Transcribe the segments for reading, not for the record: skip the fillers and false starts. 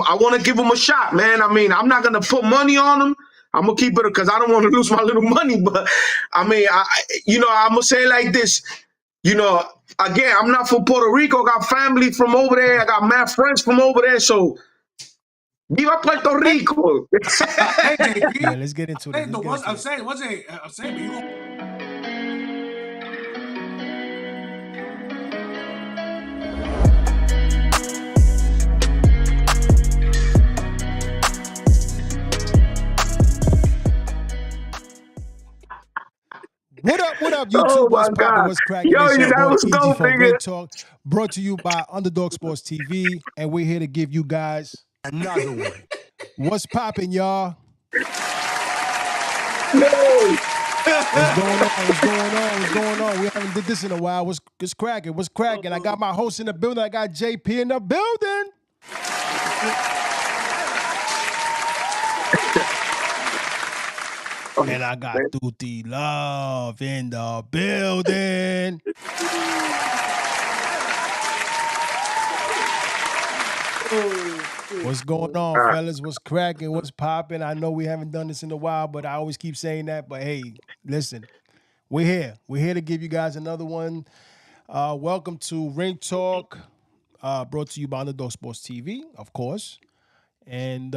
I want to give him a shot, man. I mean, I'm not gonna put money on him. I'm gonna keep it because I don't want to lose my little money. But I mean, I'm gonna say it like this. You know, again, I'm not from Puerto Rico. I got family from over there. I got mad friends from over there. So, viva Puerto Rico. Hey, JP. Yeah, let's get into it. I'm saying, but you gonna. What up, YouTube? Oh What's my poppin'? God. What's cracking? Yo, It's your that boy was EG dope, from nigga. Ring Talk, brought to you by Underdog Sports TV, and we're here to give you guys another one. What's poppin', y'all? No. What's going on? What's going on? What's going on? We haven't did this in a while. What's cracking? What's cracking? I got my host in the building. I got JP in the building. And I got Tutti Love in the building. What's going on, fellas? What's cracking? What's popping? I know we haven't done this in a while, but I always keep saying that. But hey, listen, we're here. We're here to give you guys another one. Welcome to Ring Talk, brought to you by Underdog Sports TV, of course. And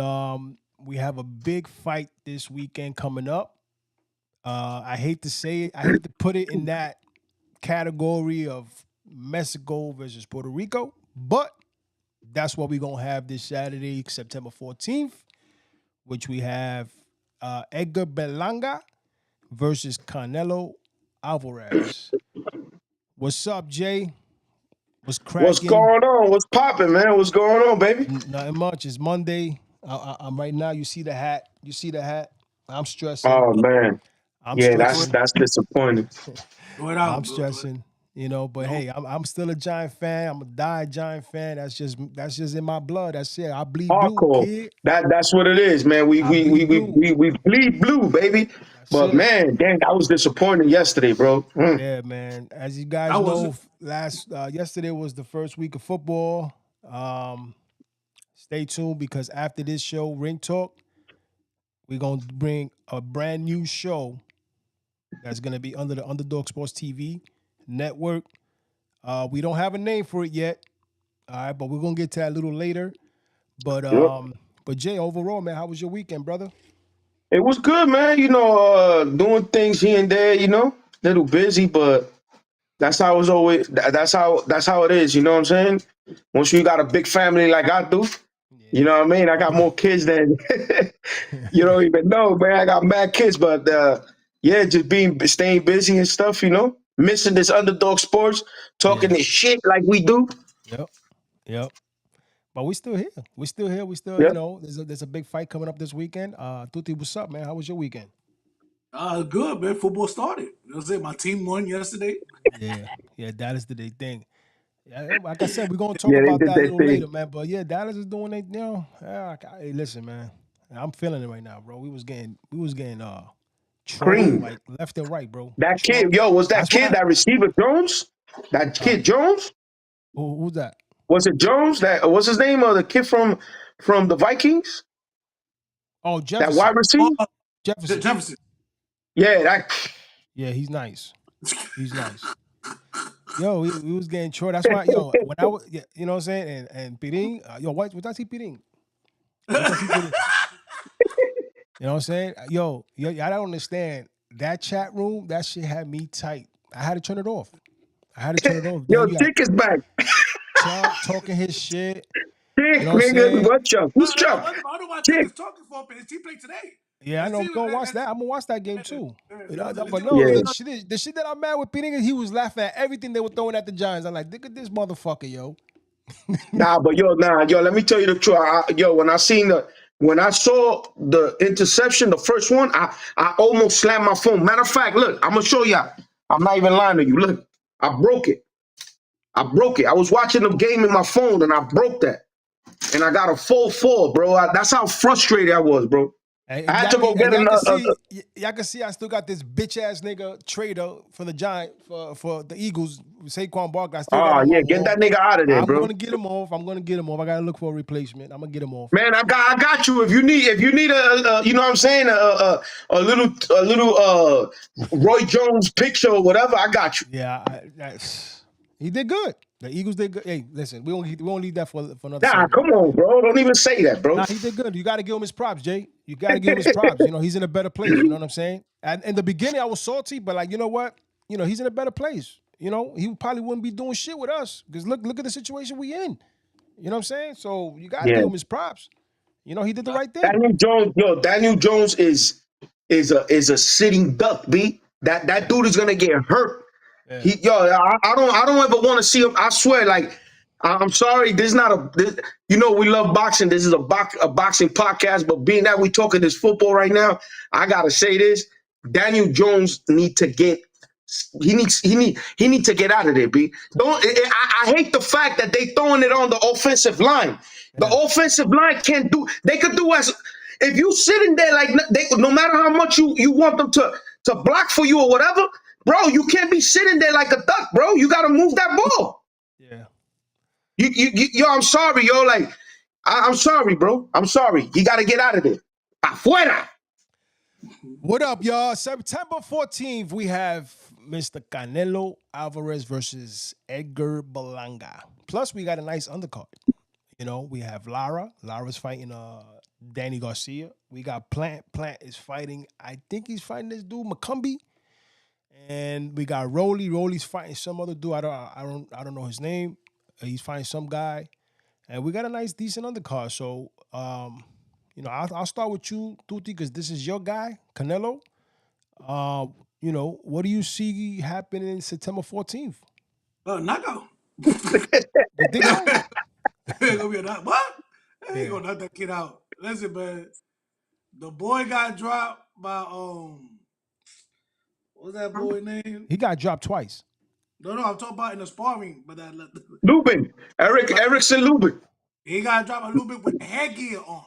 we have a big fight this weekend coming up. I hate to say it. I hate to put it in that category of Mexico versus Puerto Rico, but that's what we're going to have this Saturday, September 14th, which we have Edgar Berlanga versus Canelo Alvarez. What's up, Jay? What's cracking? What's going on? What's popping, man? What's going on, baby? Nothing much. It's Monday. I'm right now. You see the hat. I'm stressing. Oh, man. Stressing. That's disappointing. I'm stressing, but hey, I'm still a Giant fan. I'm a die Giant fan. That's just in my blood. That's it. I bleed blue, kid. That's what it is, man. We bleed blue, baby. But man, dang, that was disappointing yesterday, bro. Yeah, man. As you guys know, yesterday was the first week of football. Stay tuned because after this show, Ring Talk, we're gonna bring a brand new show that's gonna be under the Underdog Sports TV network. We don't have a name for it yet. All right, but we're gonna get to that a little later. But Jay, overall, man, how was your weekend, brother? It was good, man. Doing things here and there, little busy, but that's how it's always. That's how it is. You know what I'm saying? Once you got a big family like I do, you know what I mean. I got more kids than you don't even know, man. I got mad kids, but just staying busy and stuff. Missing this Underdog Sports, talking this shit like we do. Yep. But we still here. There's a big fight coming up this weekend. Tutti, what's up, man? How was your weekend? Good, man. Football started. You know what I'm saying? My team won yesterday. Yeah, Dallas did their thing. Yeah, like I said, we're gonna talk about that a little later, man. But yeah, Dallas is doing it. Hey, listen, man, I'm feeling it right now, bro. We was getting trolled like left and right, bro. That kid, was that kid that receiver Jones? That kid Jones? Who's that? Was it Jones? What's his name? The kid from the Vikings? Oh, Jefferson. That wide receiver? Jefferson. Yeah, he's nice. He's nice. Yo, we was getting trolled. That's why, when I was, you know what I'm saying? And Pirin, what does he Pirin? You know what I'm saying? Yo, I don't understand. That chat room, that shit had me tight. I had to turn it off. Yo, Dick is back. Chuck talking his shit. Dick, nigga, what Chuck? Who's Chuck? I don't know why Dick is talking for him. He played today. Yeah, I know. I'm gonna watch that. I'm gonna watch that game too. But no, the shit that I'm mad with Pirin, he was laughing at everything they were throwing at the Giants. I'm like, look at this motherfucker, yo. But let me tell you the truth. When I saw the interception, the first one, I almost slammed my phone. Matter of fact, look, I'm gonna show y'all. I'm not even lying to you. Look, I broke it. I was watching the game in my phone and I broke that. And I got a full 4, bro. That's how frustrated I was, bro. And, I had to go get y'all can see I still got this bitch ass nigga trader for the Giant for the Eagles, Saquon Barkley. I still got Oh him yeah, on get wall. that nigga out of there, I'm bro. gonna get him off. I gotta look for a replacement. I'm gonna get him off. Man, I got you. If you need a you know what I'm saying, a little Roy Jones picture or whatever, I got you. Yeah, he did good. The Eagles did good. Hey, listen, we won't leave that for another Nah, segment. come on, bro. Don't even say that, bro. Nah, he did good. You got to give him his props, Jay. You got to give him his props. You know, he's in a better place. You know what I'm saying? And in the beginning, I was salty, but like, you know what? You know, he's in a better place. You know, he probably wouldn't be doing shit with us because look at the situation we in. You know what I'm saying? So you got to Yeah. give him his props. You know, he did the right thing. Daniel Jones is a sitting duck, B. That dude is gonna get hurt. Yeah. I don't ever want to see him. I swear, like, I'm sorry, this is not you know, we love boxing. This is a boxing podcast, but being that we talking this football right now, I gotta say this: Daniel Jones he need to get out of there, B. Don't I hate the fact that they throwing it on the offensive line. The Yeah. offensive line can't do. They could do as if you sitting there like no matter how much you want them to block for you or whatever, bro. You can't be sitting there like a duck, bro. You got to move that ball. Yeah. Yo, I'm sorry, yo. Like I'm sorry, bro. I'm sorry. You got to get out of there. Afuera. What up, y'all? September 14th, we have Mr. Canelo Alvarez versus Edgar Berlanga. Plus, we got a nice undercard. You know, we have Lara. Lara's fighting Danny Garcia. We got Plant. Plant is fighting, I think he's fighting this dude, McCumbee. And we got Rolly. Rolly's fighting some other dude. I don't know his name. He's fighting some guy. And we got a nice, decent undercard. So, you know, I'll start with you, Tuti, because this is your guy, Canelo. You know, what do you see happening September 14th? Knockout. You think so? Ain't gonna be a knock. What? Ain't Yeah. gonna knock that kid out. Listen, man. The boy got dropped by what's that boy name? He got dropped twice. No, I'm talking about in the sparring, but Lubin, Erickson Lubin. he got dropped a little bit with headgear on.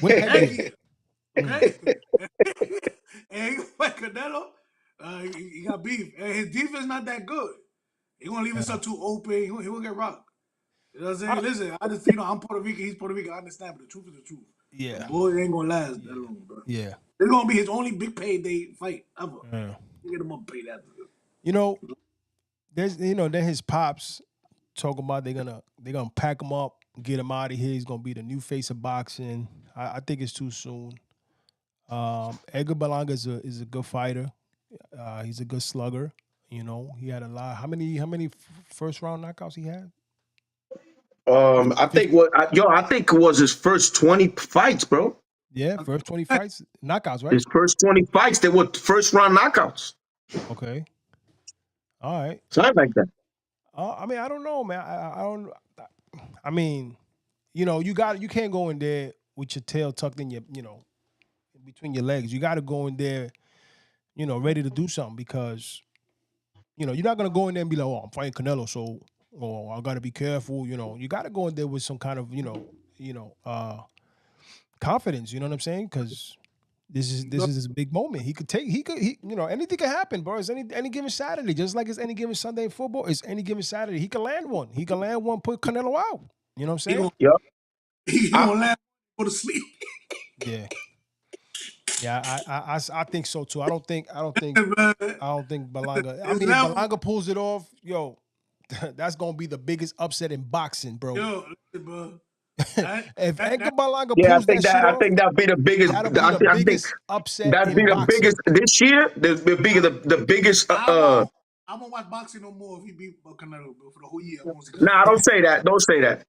With headgear. Headgear. Okay? And he fight Canelo. He got beef. And his defense not that good. He gonna leave himself too open. He gonna get rocked. You know what I'm saying? Listen, I just I'm Puerto Rican. He's Puerto Rican. I understand, but the truth is the truth. Yeah. The boy ain't gonna last that long, bro. Yeah. It's gonna be his only big payday fight ever. Yeah. Get him up paid that. You know, then his pops talking about they're gonna pack him up, get him out of here. He's gonna be the new face of boxing. I think it's too soon. Edgar Berlanga is a good fighter. He's a good slugger. You know, he had a lot. How many first round knockouts he had? I think it was his first 20 fights, bro. Yeah, first 20 fights, knockouts, right? His first 20 fights, they were first round knockouts. Okay. All right. Something like that. I mean, I don't know, man. I don't. I mean, you know, you can't go in there with your tail tucked in your, between your legs. You got to go in there, ready to do something because, you're not gonna go in there and be like, oh, I'm fighting Canelo, so I got to be careful. You got to go in there with some kind of, confidence. You know what I'm saying? Because this is a big moment. Anything can happen, bro. It's any given Saturday, just like it's any given Sunday in football. It's any given Saturday. He can land one. Put Canelo out. You know what I'm saying? Yep. He gonna land, go to sleep. Yeah. Yeah, I think so too. I don't think Berlanga. I mean, if Berlanga pulls it off, yo, that's gonna be the biggest upset in boxing, bro. Yo, listen, bro. If Edgar Berlanga Yeah, pulls that shit off, I think that'd be the biggest. that'll be the biggest upset That'd be in the boxing. biggest this year. The biggest. I won't watch boxing no more if he beat Canelo, bro, for the whole year. Nah, don't say that. Don't say that.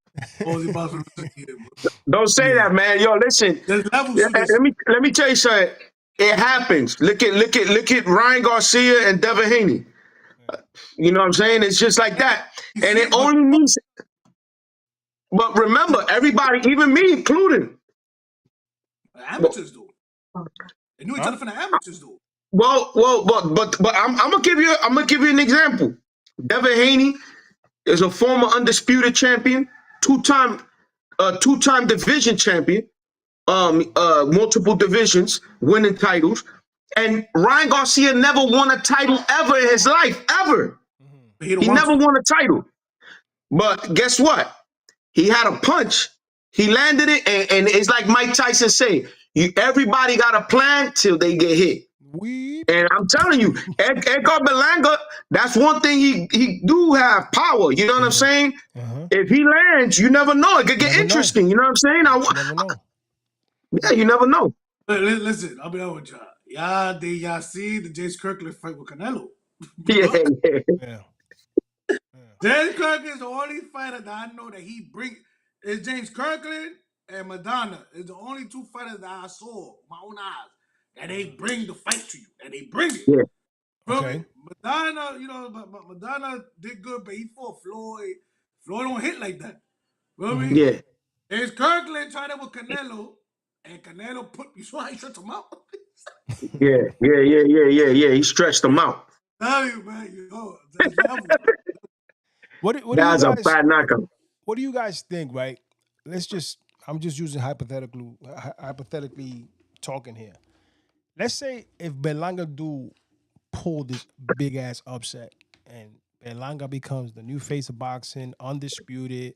Don't say that, man. Yo, listen. Let me tell you something. It happens. Look at Ryan Garcia and Devin Haney. You know what I'm saying? It's just like that, and it only means. But remember, everybody, even me included. Amateurs do. They knew each other from the amateurs do. Well, but I'm gonna give you an example. Devin Haney is a former undisputed champion, two-time division champion. multiple divisions, winning titles. And Ryan Garcia never won a title ever in his life, ever. But he don't He want never to. won a title. But guess what? He had a punch. He landed it, and it's like Mike Tyson say, everybody got a plan till they get hit. We And I'm telling you, Edgar Berlanga, that's one thing he do have power. You know what I'm saying? If he lands, you never know. It could get Never know. interesting. You know what I'm saying? never know. Yeah, you never know. Listen, I'll be honest with y'all. Y'all see the James Kirkland fight with Canelo? Yeah, yeah. Yeah. James Kirkland is the only fighter that I know that he bring. Is James Kirkland and Madonna is the only two fighters that I saw with my own eyes that they bring the fight to you. And they bring it. Yeah. Feel Okay. me? Madonna, Madonna did good, but he fought Floyd. Floyd don't hit like that. Feel me? Yeah. James Kirkland tried it with Canelo, and Canelo you saw how he shut him out? Yeah. He stretched them out. Tell you, man, that's level. What do you That's a guys bad knockout. what do you guys think, right? I'm just using hypothetically talking here. Let's say if Berlanga do pull this big ass upset and Berlanga becomes the new face of boxing, undisputed,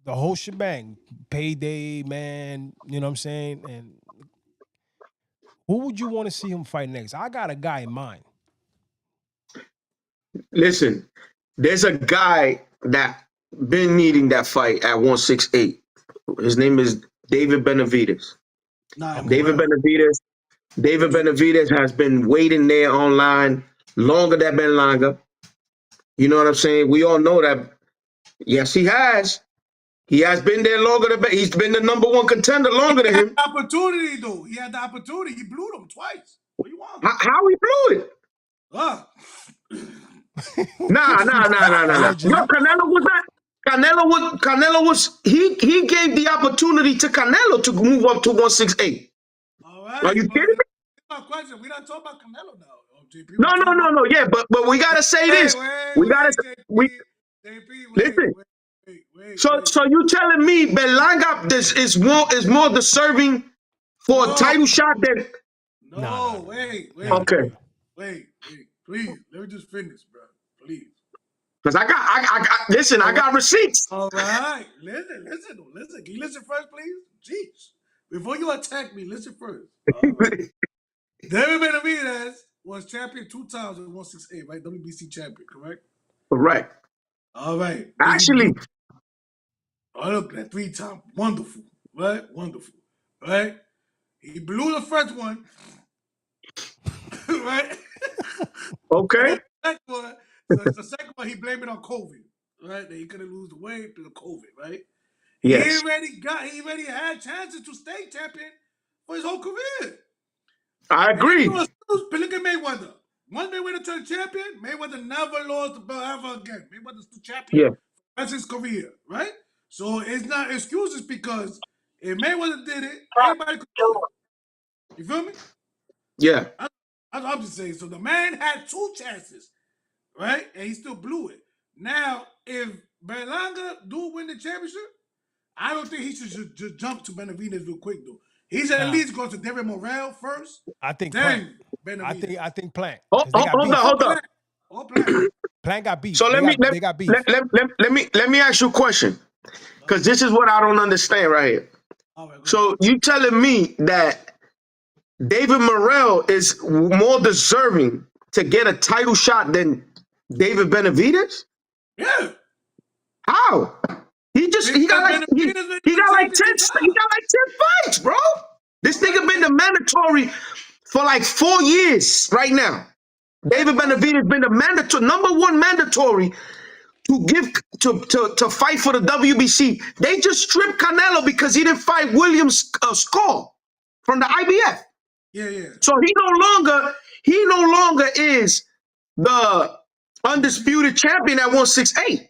the whole shebang, payday, man, you know what I'm saying? And who would you want to see him fight next? I got a guy in mind. Listen, there's a guy that been needing that fight at 168. His name is David Benavidez. Nah, David Benavidez has been waiting there online longer than Berlanga. You know what I'm saying? We all know that. Yes, he has. He has been there longer than he's been the number one contender longer than him. opportunity though. He had the opportunity. He blew them twice. What do you want? How he blew it? Nah. Allegedly. No, Canelo was he gave the opportunity to Canelo to move up to 168. All right. Are you kidding me? My question. We don't talk about Canelo now. JP, No. Yeah, but we gotta say this. We gotta we listen. So you telling me Berlanga this is more deserving for a title shot than No, wait. okay. Wait. Please, let me just finish, bro. Please. Because I got receipts. All right. Listen. Can you listen first, please? Jeez. Before you attack me, listen first. All right. David Benavidez was champion 2 times with 168, right? WBC champion, correct? Correct. All right. Actually, look at 3 times. Wonderful. Right? Wonderful. Right? He blew the first one. Right? okay. The second one, he blamed it on COVID. Right? That he couldn't lose the weight because of COVID, right? Yes. He already had chances to stay champion for his whole career. I agree. Look at Mayweather. Once Mayweather turned champion, Mayweather never lost the belt ever again. Mayweather's the champion. That's his career, right? So it's not excuses because if Mayweather did it, everybody could do it. You feel me? Yeah. I'm just saying. So the man had 2 chances, right? And he still blew it. Now, if Berlanga do win the championship, I don't think he should just jump to Benavidez real quick, though. He should at least go to David Morrell first. I think then Plant. I think Plant. Hold on. All Plant. Plant got beef. So They got beef. let me ask you a question. Because this is what I don't understand right here. Right, so you telling me that David Morrell is more deserving to get a title shot than David Benavidez? Yeah. How? He got like 10 fights, bro. This nigga been the mandatory for like 4 years right now. David Benavidez been the number one mandatory to fight for the WBC. They just stripped Canelo because he didn't fight Williams Skull from the IBF. Yeah. So he no longer is the undisputed champion at 168.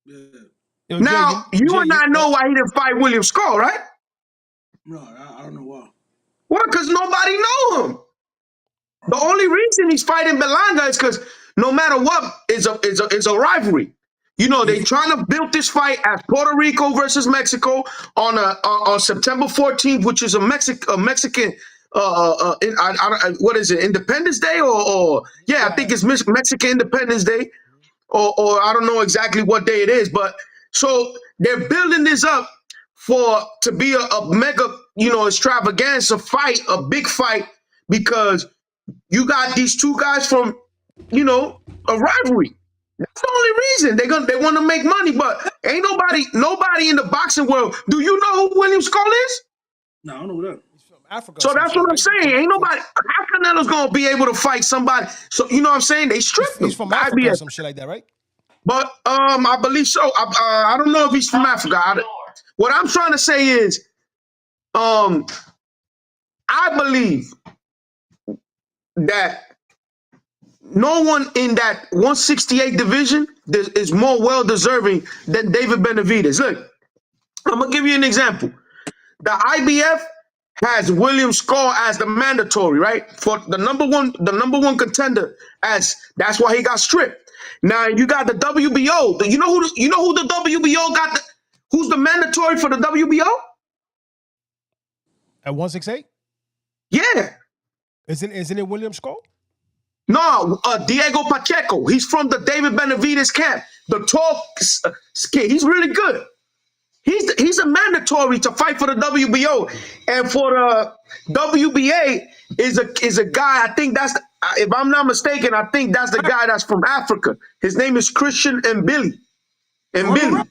Yeah. Now, you and I know why he didn't fight William Skull, right? No, I don't know why. Well, because nobody know him. The only reason he's fighting Berlanga is because no matter what, it's a rivalry. You know, they trying to build this fight as Puerto Rico versus Mexico on September 14th, which is a Mexican what is it, Independence Day or yeah, I think it's Mexican Independence Day or I don't know exactly what day it is, but so they're building this up to be a mega, extravaganza fight, a big fight, because you got these two guys from, a rivalry. That's the only reason they want to make money. But ain't nobody in the boxing world. Do you know who William Skull is? No, I don't know that. He's from Africa or So some that's shit, what I'm right? saying. Ain't nobody. How Canelo's gonna be able to fight somebody? So you know what I'm saying? They stripped He's him. from The Africa or IBF. some shit like that, right? But I believe so. I don't know if he's from Africa. What I'm trying to say is, I believe that no one in that 168 division is more well deserving than David Benavidez. Look, I'm gonna give you an example. The IBF has William Skull as the mandatory, right? For the number one contender, as that's why he got stripped. Now you got the WBO. You know who the WBO got? Who's the mandatory for the WBO? At 168? Yeah. Isn't it William Skull? No, Diego Pacheco. He's from the David Benavidez camp. The tall kid. He's really good. He's a mandatory to fight for the WBO, and for the WBA is a guy. I think if I'm not mistaken, I think that's the guy that's from Africa. His name is Christian and Billy. And Billy.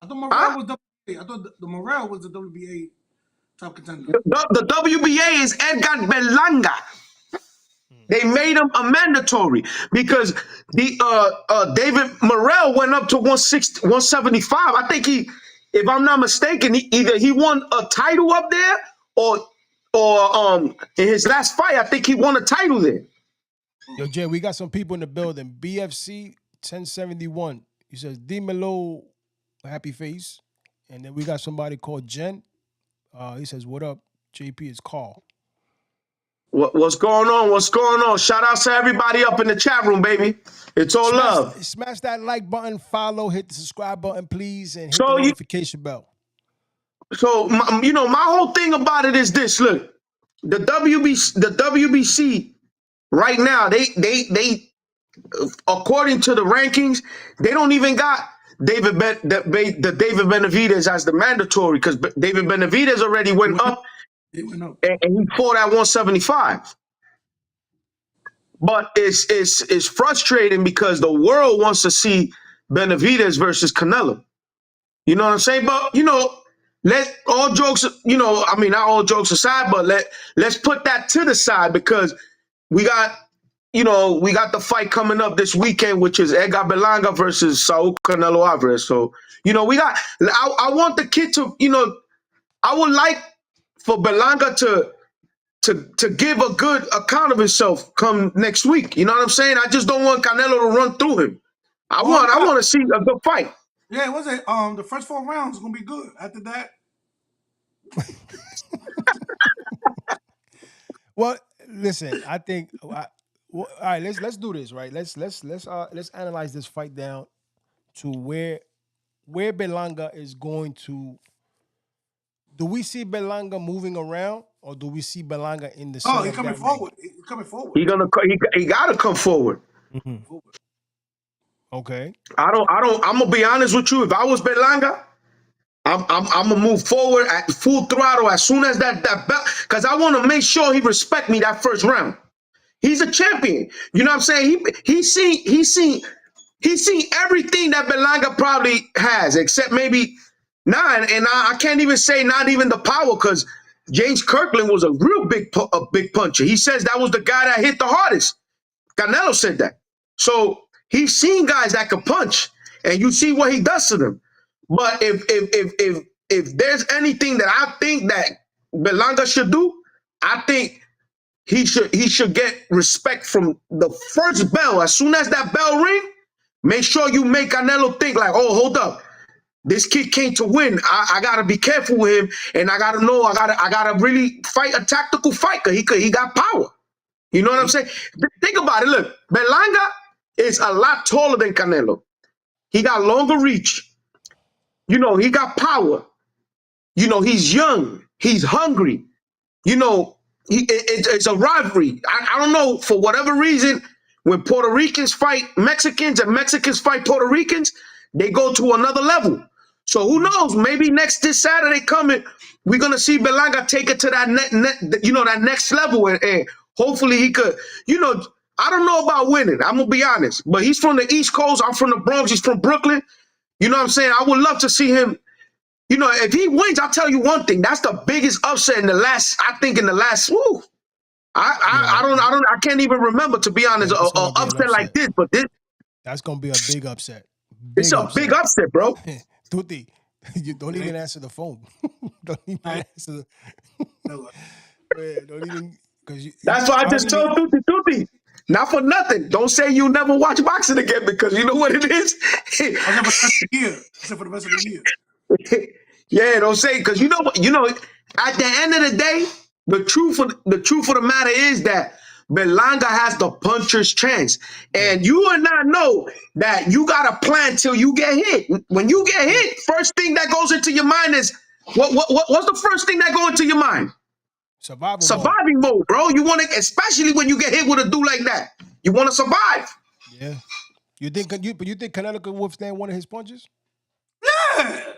I thought Morrell Huh? was WBA. I thought the Morrell was the WBA top contender. The WBA is Edgar Berlanga. They made him a mandatory because the David Morrell went up to 160, 175. I think if I'm not mistaken, either he won a title up there or in his last fight, I think he won a title there. Yo, Jay, we got some people in the building. BFC 1071. He says, Dimelo, happy face. And then we got somebody called Jen. He says, what up? JP is Carl. What's going on? What's going on? Shout out to everybody up in the chat room, baby. It's all love. Smash that like button, follow, hit the subscribe button, please, and hit So the notification bell. So my whole thing about it is this. Look, the WBC right now, they according to the rankings, they don't even got the David Benavidez as the mandatory, because David Benavidez already went up. It went up. And he fought at 175. But it's frustrating because the world wants to see Benavidez versus Canelo. You know what I'm saying? But let all jokes, not all jokes aside, but let's put that to the side, because we got the fight coming up this weekend, which is Edgar Berlanga versus Saul Canelo Alvarez. So, I want the kid to, I would like for Berlanga to give a good account of himself come next week. You know what I'm saying? I just don't want Canelo to run through him. I want to see a good fight. Yeah, was it? The first 4 rounds is gonna be good. After that, Well, listen, I think. All right, let's do this. Right, let's analyze this fight down to where Berlanga is going to. Do we see Berlanga moving around, or do we see Berlanga in the center? he's coming forward. He's coming forward. He gotta come forward. Mm-hmm. Okay. I'm gonna be honest with you. If I was Berlanga, I'm gonna move forward at full throttle as soon as that belt, because I want to make sure he respect me that first round. He's a champion. You know what I'm saying? He's seen everything that Berlanga probably has, except maybe nine. And I can't even say not even the power, because James Kirkland was a real big puncher. He says that was the guy that hit the hardest. Canelo said that. So he's seen guys that can punch, and you see what he does to them. But if there's anything that I think that Berlanga should do, I think he should get respect from the first bell. As soon as that bell ring, make sure you make Canelo think like, oh, hold up. This kid came to win. I gotta be careful with him, and I gotta know. I gotta really fight a tactical fight, because he got power. You know what I'm saying? Think about it. Look, Berlanga is a lot taller than Canelo. He got longer reach. You know, he got power. You know, he's young. He's hungry. You know, it's a rivalry. I don't know, for whatever reason, when Puerto Ricans fight Mexicans and Mexicans fight Puerto Ricans, they go to another level. So who knows? Maybe this Saturday coming, we're gonna see Berlanga take it to that that next level, and hopefully he could. You know, I don't know about winning. I'm gonna be honest, but he's from the East Coast. I'm from the Bronx. He's from Brooklyn. You know what I'm saying? I would love to see him. You know, if he wins, I'll tell you one thing. That's the biggest upset in the last. I think in the last. Woo, I can't even remember, to be honest, Yeah, it's a gonna be an upset like upset. this. But That's gonna be a big upset. it's Big a big upset. upset, bro. Tuti, you don't even answer the phone. Don't even answer the No, man, don't even because That's why I I don't just even told Tuti, not for nothing. Don't say you never watch boxing again, because you know what it is. I said for the rest of the year. I said for the rest of the year. Yeah, don't say, because you know what. You know, at the end of the day, the truth of the matter is that Berlanga has the puncher's chance, yeah. and you and I know that you got to plan till you get hit. When you get Yeah. hit, first thing that goes into your mind is what's the first thing that goes into your mind? Survival mode. Surviving mode, bro. You want to, especially when you get hit with a dude like that. You want to survive. Yeah. You think Canelo could withstand one of his punches? Yeah.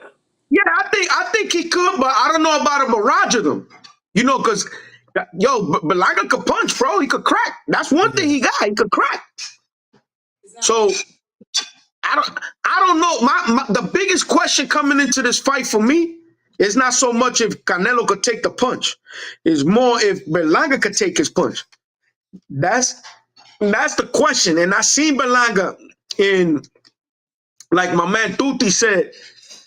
Yeah, I think he could, but I don't know about a barrage of them. You know, because Berlanga could punch, bro. He could crack. That's one thing Yeah. he got. He could crack. So I don't know. The biggest question coming into this fight for me is not so much if Canelo could take the punch. It's more if Berlanga could take his punch. That's that's the question. And I seen Berlanga in, like my man Tuti said,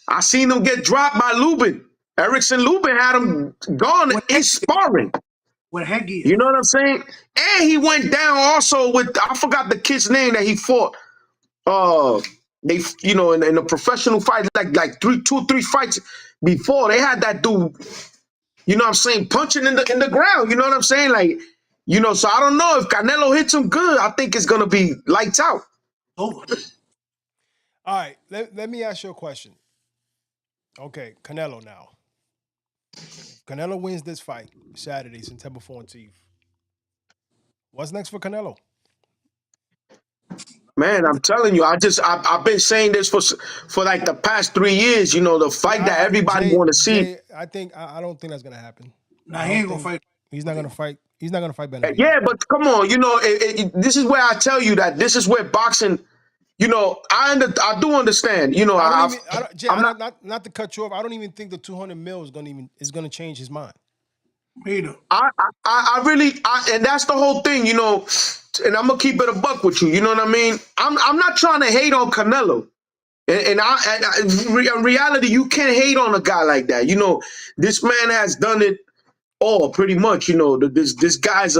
I seen him get dropped by Lubin. Erickson Lubin had him gone With in sparring. headgear. You know what I'm saying? And he went down also with, I forgot the kid's name that he fought. Uh, they, in a professional fight, like 3 fights before, they had that dude. You know what I'm saying? Punching in the ground. You know what I'm saying? Like, so I don't know if Canelo hits him good. I think it's gonna be lights out. Over. All right. Let me ask you a question. Okay, Canelo now. If Canelo wins this fight Saturday, September 14th, what's next for Canelo? Man, I'm telling you, I've been saying this for like the past 3 years. The fight that everybody want to see. Jay, I don't think that's gonna happen. Nah, I he don't ain't gonna think fight. he's not gonna fight. He's not gonna fight Benavidez. Yeah, but come on, this is where I tell you that this is where boxing. I do understand. I don't even. Jay, I'm not. not to cut you off. I don't even think the 200 mil is gonna change his mind. Neither. I really, and that's the whole thing. And I'm gonna keep it a buck with you. You know what I mean? I'm not trying to hate on Canelo. In reality, you can't hate on a guy like that. This man has done it all pretty much. This guy's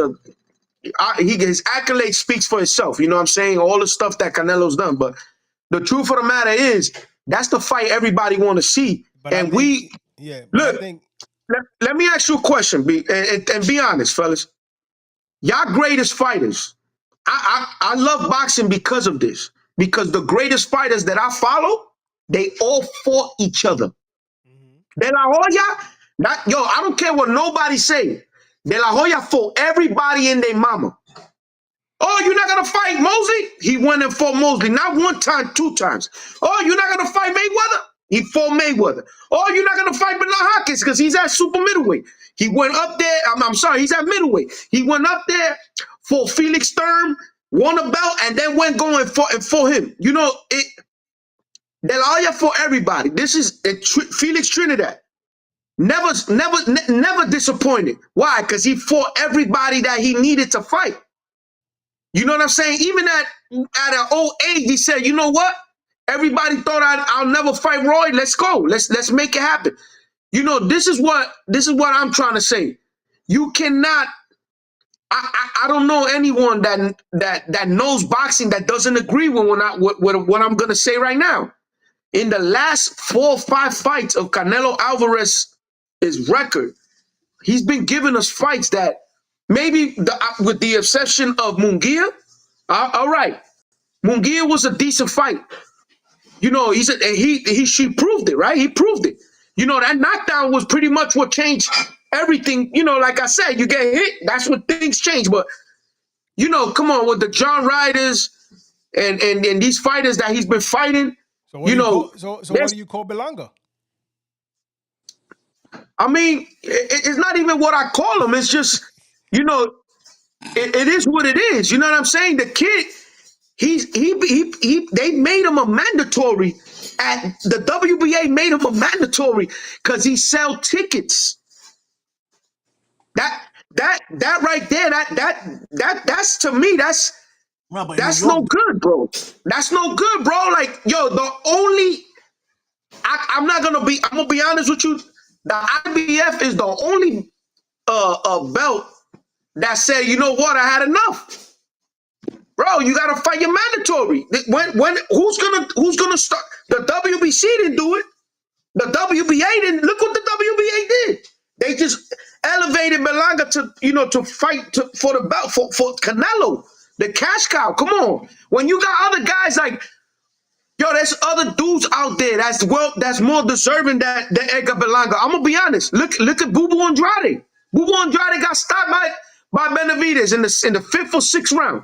his accolade speaks for itself. You know what I'm saying? All the stuff that Canelo's done. But the truth of the matter is, that's the fight everybody want to see. But I And think, we yeah. But I look. think Let me ask you a question, and be honest, fellas. Y'all greatest fighters. I love boxing because of this. Because the greatest fighters that I follow, they all fought each other. De La Hoya, I don't care what nobody say. De La Hoya fought everybody and their mama. Oh, you're not gonna fight Mosley? He went and fought Mosley, not one time, 2 times. Oh, you're not gonna fight Mayweather? He fought Mayweather. Oh, you're not gonna fight Bernard Hopkins because he's at super middleweight. He went up there. I'm sorry, he's at middleweight. He went up there for Felix Sturm, won a belt, and then went going for him. De La Hoya for everybody. This is Felix Trinidad. Never disappointed. Why? Because he fought everybody that he needed to fight. You know what I'm saying? Even at an old age, he said, "You know what? Everybody thought I'll never fight Roy. Let's go. Let's make it happen." This is what I'm trying to say. You cannot. I don't know anyone that knows boxing that doesn't agree with what I'm gonna say right now. In the last 4 or 5 fights of Canelo Alvarez's record, he's been giving us fights that maybe with the exception of Munguia. All right, Munguia was a decent fight, You know, she proved it, right? He proved it. You know, that knockdown was pretty much what changed everything. You know, like I said, you get hit, that's when things change. But you know, come on, with the John Riders and these fighters that he's been fighting, So what you do you know, call? So what do you call Berlanga? I mean, it's not even what I call him. It's just, you know, it is what it is. You know what I'm saying? The kid, they made him a mandatory at the WBA made him a mandatory because he sell tickets. That right there, that's to me, Right, but in New that's York, no good, bro. That's no good, bro. Like, yo, the only I'm gonna be honest with you. The IBF is the only belt that said, you know what, I had enough. Bro, you gotta fight your mandatory. When who's gonna start? The WBC didn't do it. The WBA didn't. Look what the WBA did. They just elevated Berlanga to, you know, to fight for the belt for Canelo, the cash cow. Come on. When you got other guys like, yo, there's other dudes out there that's more deserving than Edgar Berlanga. I'm gonna be honest. Look at Bubu Andrade. Bubu Andrade got stopped by Benavidez in the fifth or sixth round.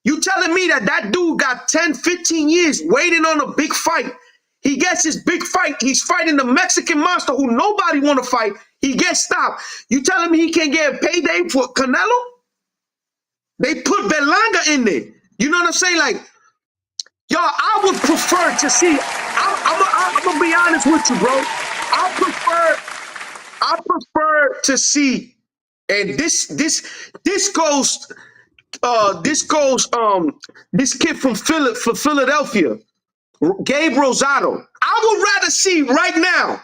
You telling me that dude got 10, 15 years waiting on a big fight? He gets his big fight. He's fighting the Mexican monster who nobody want to fight. He gets stopped. You telling me he can't get a payday for Canelo? They put Berlanga in there. You know what I'm saying? Like, yo, I would prefer to see. I'm gonna be honest with you, bro. I prefer to see. And this goes. This kid from Philadelphia, Gabe Rosado. I would rather see right now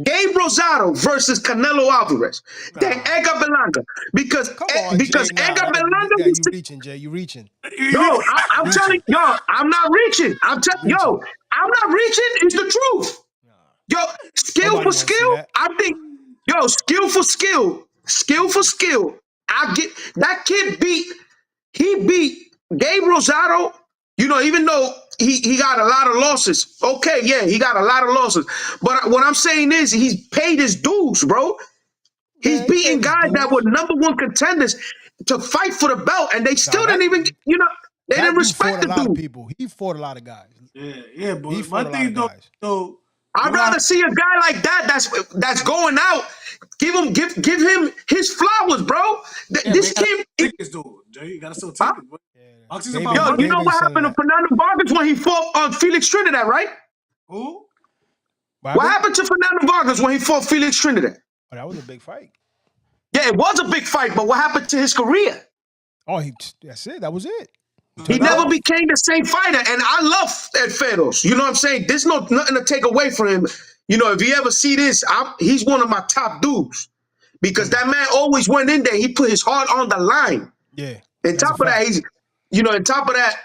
Gabe Rosado versus Canelo Alvarez than Edgar Berlanga because Come on, because Jay. Edgar Nah, Berlanga. you reaching, Jay. You reaching. Yo, I'm telling yo, I'm not reaching. Reaching. I'm not reaching. It's the truth. Nah, Yo, skill nobody for want to see skill. that. I think, yo, skill for skill, skill for skill. I get that kid beat. He beat Gabe Rosado, you know, even though he got a lot of losses. Okay, yeah, he got a lot of losses. But what I'm saying is he's paid his dues, bro. He's Yeah, he beating paid his guys that dues. were number one contenders to fight for the belt, and they still Nah, didn't even, you know, they that didn't dude fought respect a the lot of dude. people. He fought a lot of guys. yeah, He but my fought a lot thing of though, guys. you I'd got rather see a guy like that's going out. Give him his flowers, bro. yeah, but This you gotta kid, sell tickets though, Jay. You gotta sell huh? tickets, bro. Yeah. Boxing's They've about been, Yo, you money. they've know been what selling happened to that. Fernando Vargas when he fought on Felix Trinidad, right? Who? What happened to Fernando Vargas when he fought Felix Trinidad? Oh, that was a big fight. Yeah, it was a big fight, but what happened to his career? Oh, that's it. That was it. He He turned it never off. became the same fighter, and I love Ed Fedos. You know what I'm saying? There's nothing to take away from him. You know, if you ever see this, he's one of my top dudes because that man always went in there. He put his heart on the line. Yeah, On that's a top of that, fact. on top of that,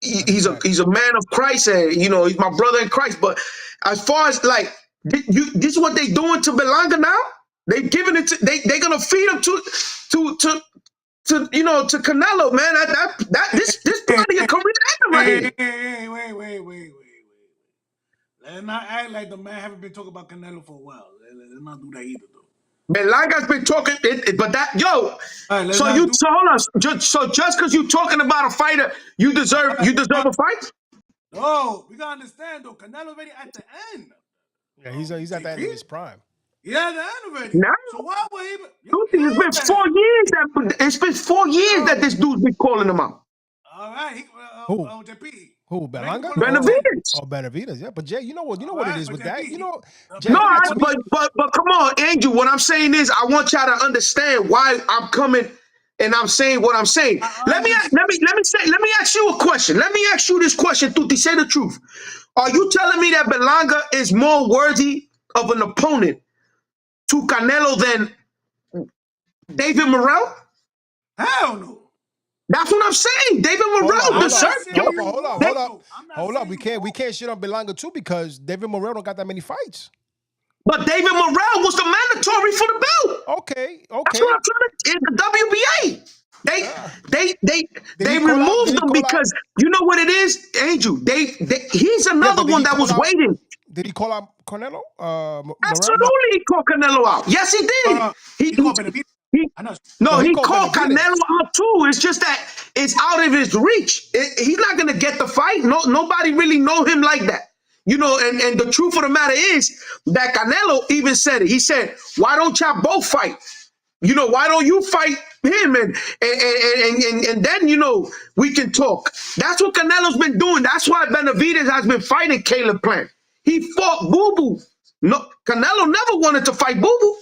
That's a fact. he's a man of Christ, and you know he's my brother in Christ. But as far as like this is what they doing to Belanga now. They giving it to they gonna feed him to you know to Canelo, man. This part of your career right here. Wait. Let's not act like the man haven't been talking about Canelo for a while. Let's not do that either, though. Belanga's been talking, but that yo. All right, let's So not you do. hold on. Just because you talking about a fighter, you deserve a fight. No, we gotta understand though. Canelo already at the end. Yeah, he's at the end of his prime. Yeah, at the end already. Now, So why would he? it's been 4 years that this dude's been calling him out. All right, Who? JP. Who? Berlanga? Benavidez. Oh, Benavidez. Yeah, but Jay, you know what it is with that. You know, Jay, No, ask me. but come on, Angel. What I'm saying is, I want y'all to understand why I'm coming and I'm saying what I'm saying. Let me ask you a question. Let me ask you this question, Tuti. Say the truth. Are you telling me that Berlanga is more worthy of an opponent to Canelo than David Morrell? Hell no. That's what I'm saying. David Morrell deserves. Hold up. We can't shit on Berlanga too because David Morrell don't got that many fights. But David Morrell was the mandatory for the belt. Okay. That's what I'm trying to in the WBA. They Ah. they they Did they he call out? Did removed he him call out? because you know what it is, Angel. He's Yeah, another but did one he that call was out? waiting. Did he call out Canelo? No, Morales? Absolutely, he called Canelo out. Yes, he did. he called Benavidez. He I know. no, No, he he called called Canelo Benavidez. out too. It's just that it's out of his reach. He's not gonna get the fight. No, nobody really know him like that. You know, and the truth of the matter is that Canelo even said it. He said, "Why don't y'all both fight? You know, why don't you fight him and then we can talk." That's what Canelo's been doing. That's why Benavidez has been fighting Caleb Plant. He fought Boo Boo. No, Canelo never wanted to fight Boo Boo.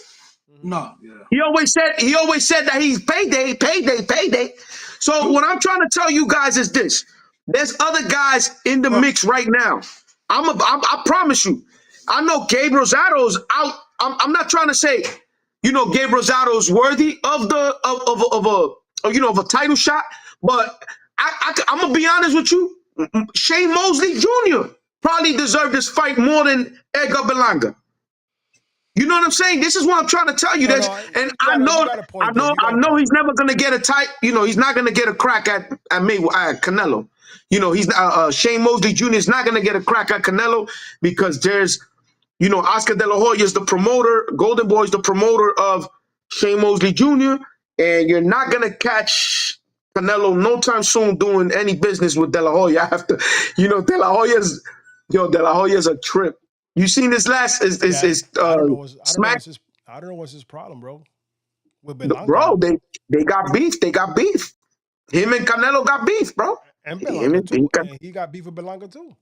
No, yeah. He always said that he's payday, payday, payday. So True. what I'm trying to tell you guys is this: there's other guys in the But, mix right now. I promise you. I know Gabe Rosado's out. I'm not trying to say, Gabe Rosado's worthy of the of a title shot, but I'm gonna be honest with you. Shane Mosley Jr. probably deserved this fight more than Edgar Berlanga. You know what I'm saying? This is what I'm trying to tell you. No, That's no, and you got you got a I point there. know, You I got a know point. he's never gonna get a tight. He's not gonna get a crack at me at Canelo. He's Shane Mosley Jr. is not gonna get a crack at Canelo because there's Oscar De La Hoya is the promoter. Golden Boy is the promoter of Shane Mosley Jr. And you're not gonna catch Canelo no time soon doing any business with De La Hoya. I have to, De La Hoya's a trip. You seen this last Yeah, is I don't know what's smack, I don't know what's his problem, bro. With Berlanga bro. They got beef. They got beef. Him and Canelo got beef, bro. and Him Berlanga and, too, and he got beef with Berlanga too.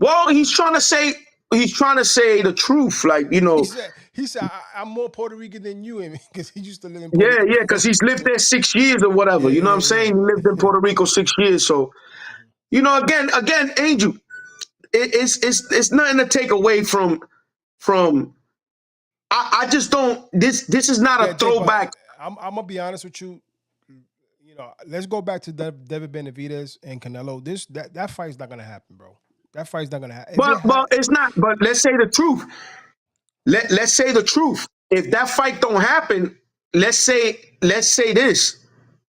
well, he's trying to say the truth, like He said I'm more Puerto Rican than you, because he used to live in Puerto yeah, yeah, Rico. because he's lived there 6 years or whatever. Yeah, You know what I'm yeah, saying? He lived in yeah. Puerto Rico 6 years. So, again, Angel, it's nothing to take away from. I just don't. This is not Yeah, a Jay, but throwback. I'm gonna be honest with you. Let's go back to David Benavidez and Canelo. That fight's not gonna happen, bro. That fight's not gonna happen. If it But it's not. But let's say the truth. Let's say the truth. If that fight don't happen, let's say this.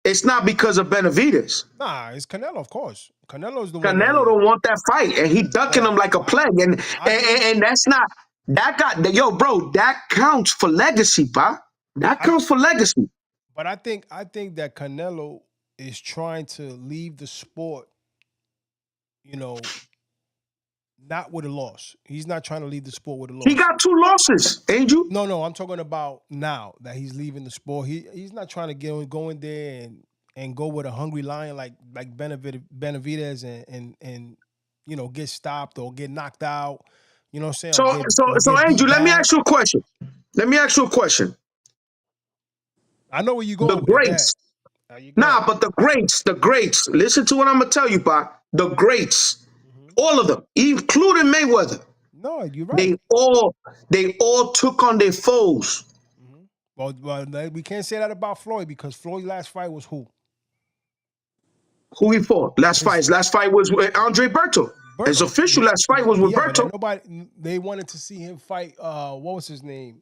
It's not because of Benavidez. nah, it's Canelo, of course. Canelo's the one that. Canelo don't want that fight, and he ducking him But like a plague. And I and, think and that's not that got yo, bro. That counts for legacy, pa. That I counts for legacy. but I think that Canelo is trying to leave the sport, you know, not with a loss. He's not trying to leave the sport with a He loss. got two losses, Angel. No, no, I'm talking about now that he's leaving the sport. He's not trying to go in there and go with a hungry lion like Benavidez and get stopped or get knocked out. You know what I'm saying? So so Or so get beat Angel, let me bad. ask you a question. Let me ask you a question. I know where you're The going with it. Go ahead. greats, You go ahead. nah, but the greats. Listen to what I'm gonna tell you, pa. The greats, Hmm. all of them, including Mayweather, No, you're they right. all they all took on their foes. Hmm. Well, we can't say that about Floyd, because Floyd's last fight was who? Who he fought? Last fight. His His last fight was with Andre Berto. His Berto. official last fight was with Yeah, but Berto. ain't nobody. They wanted to see him fight. What was his name?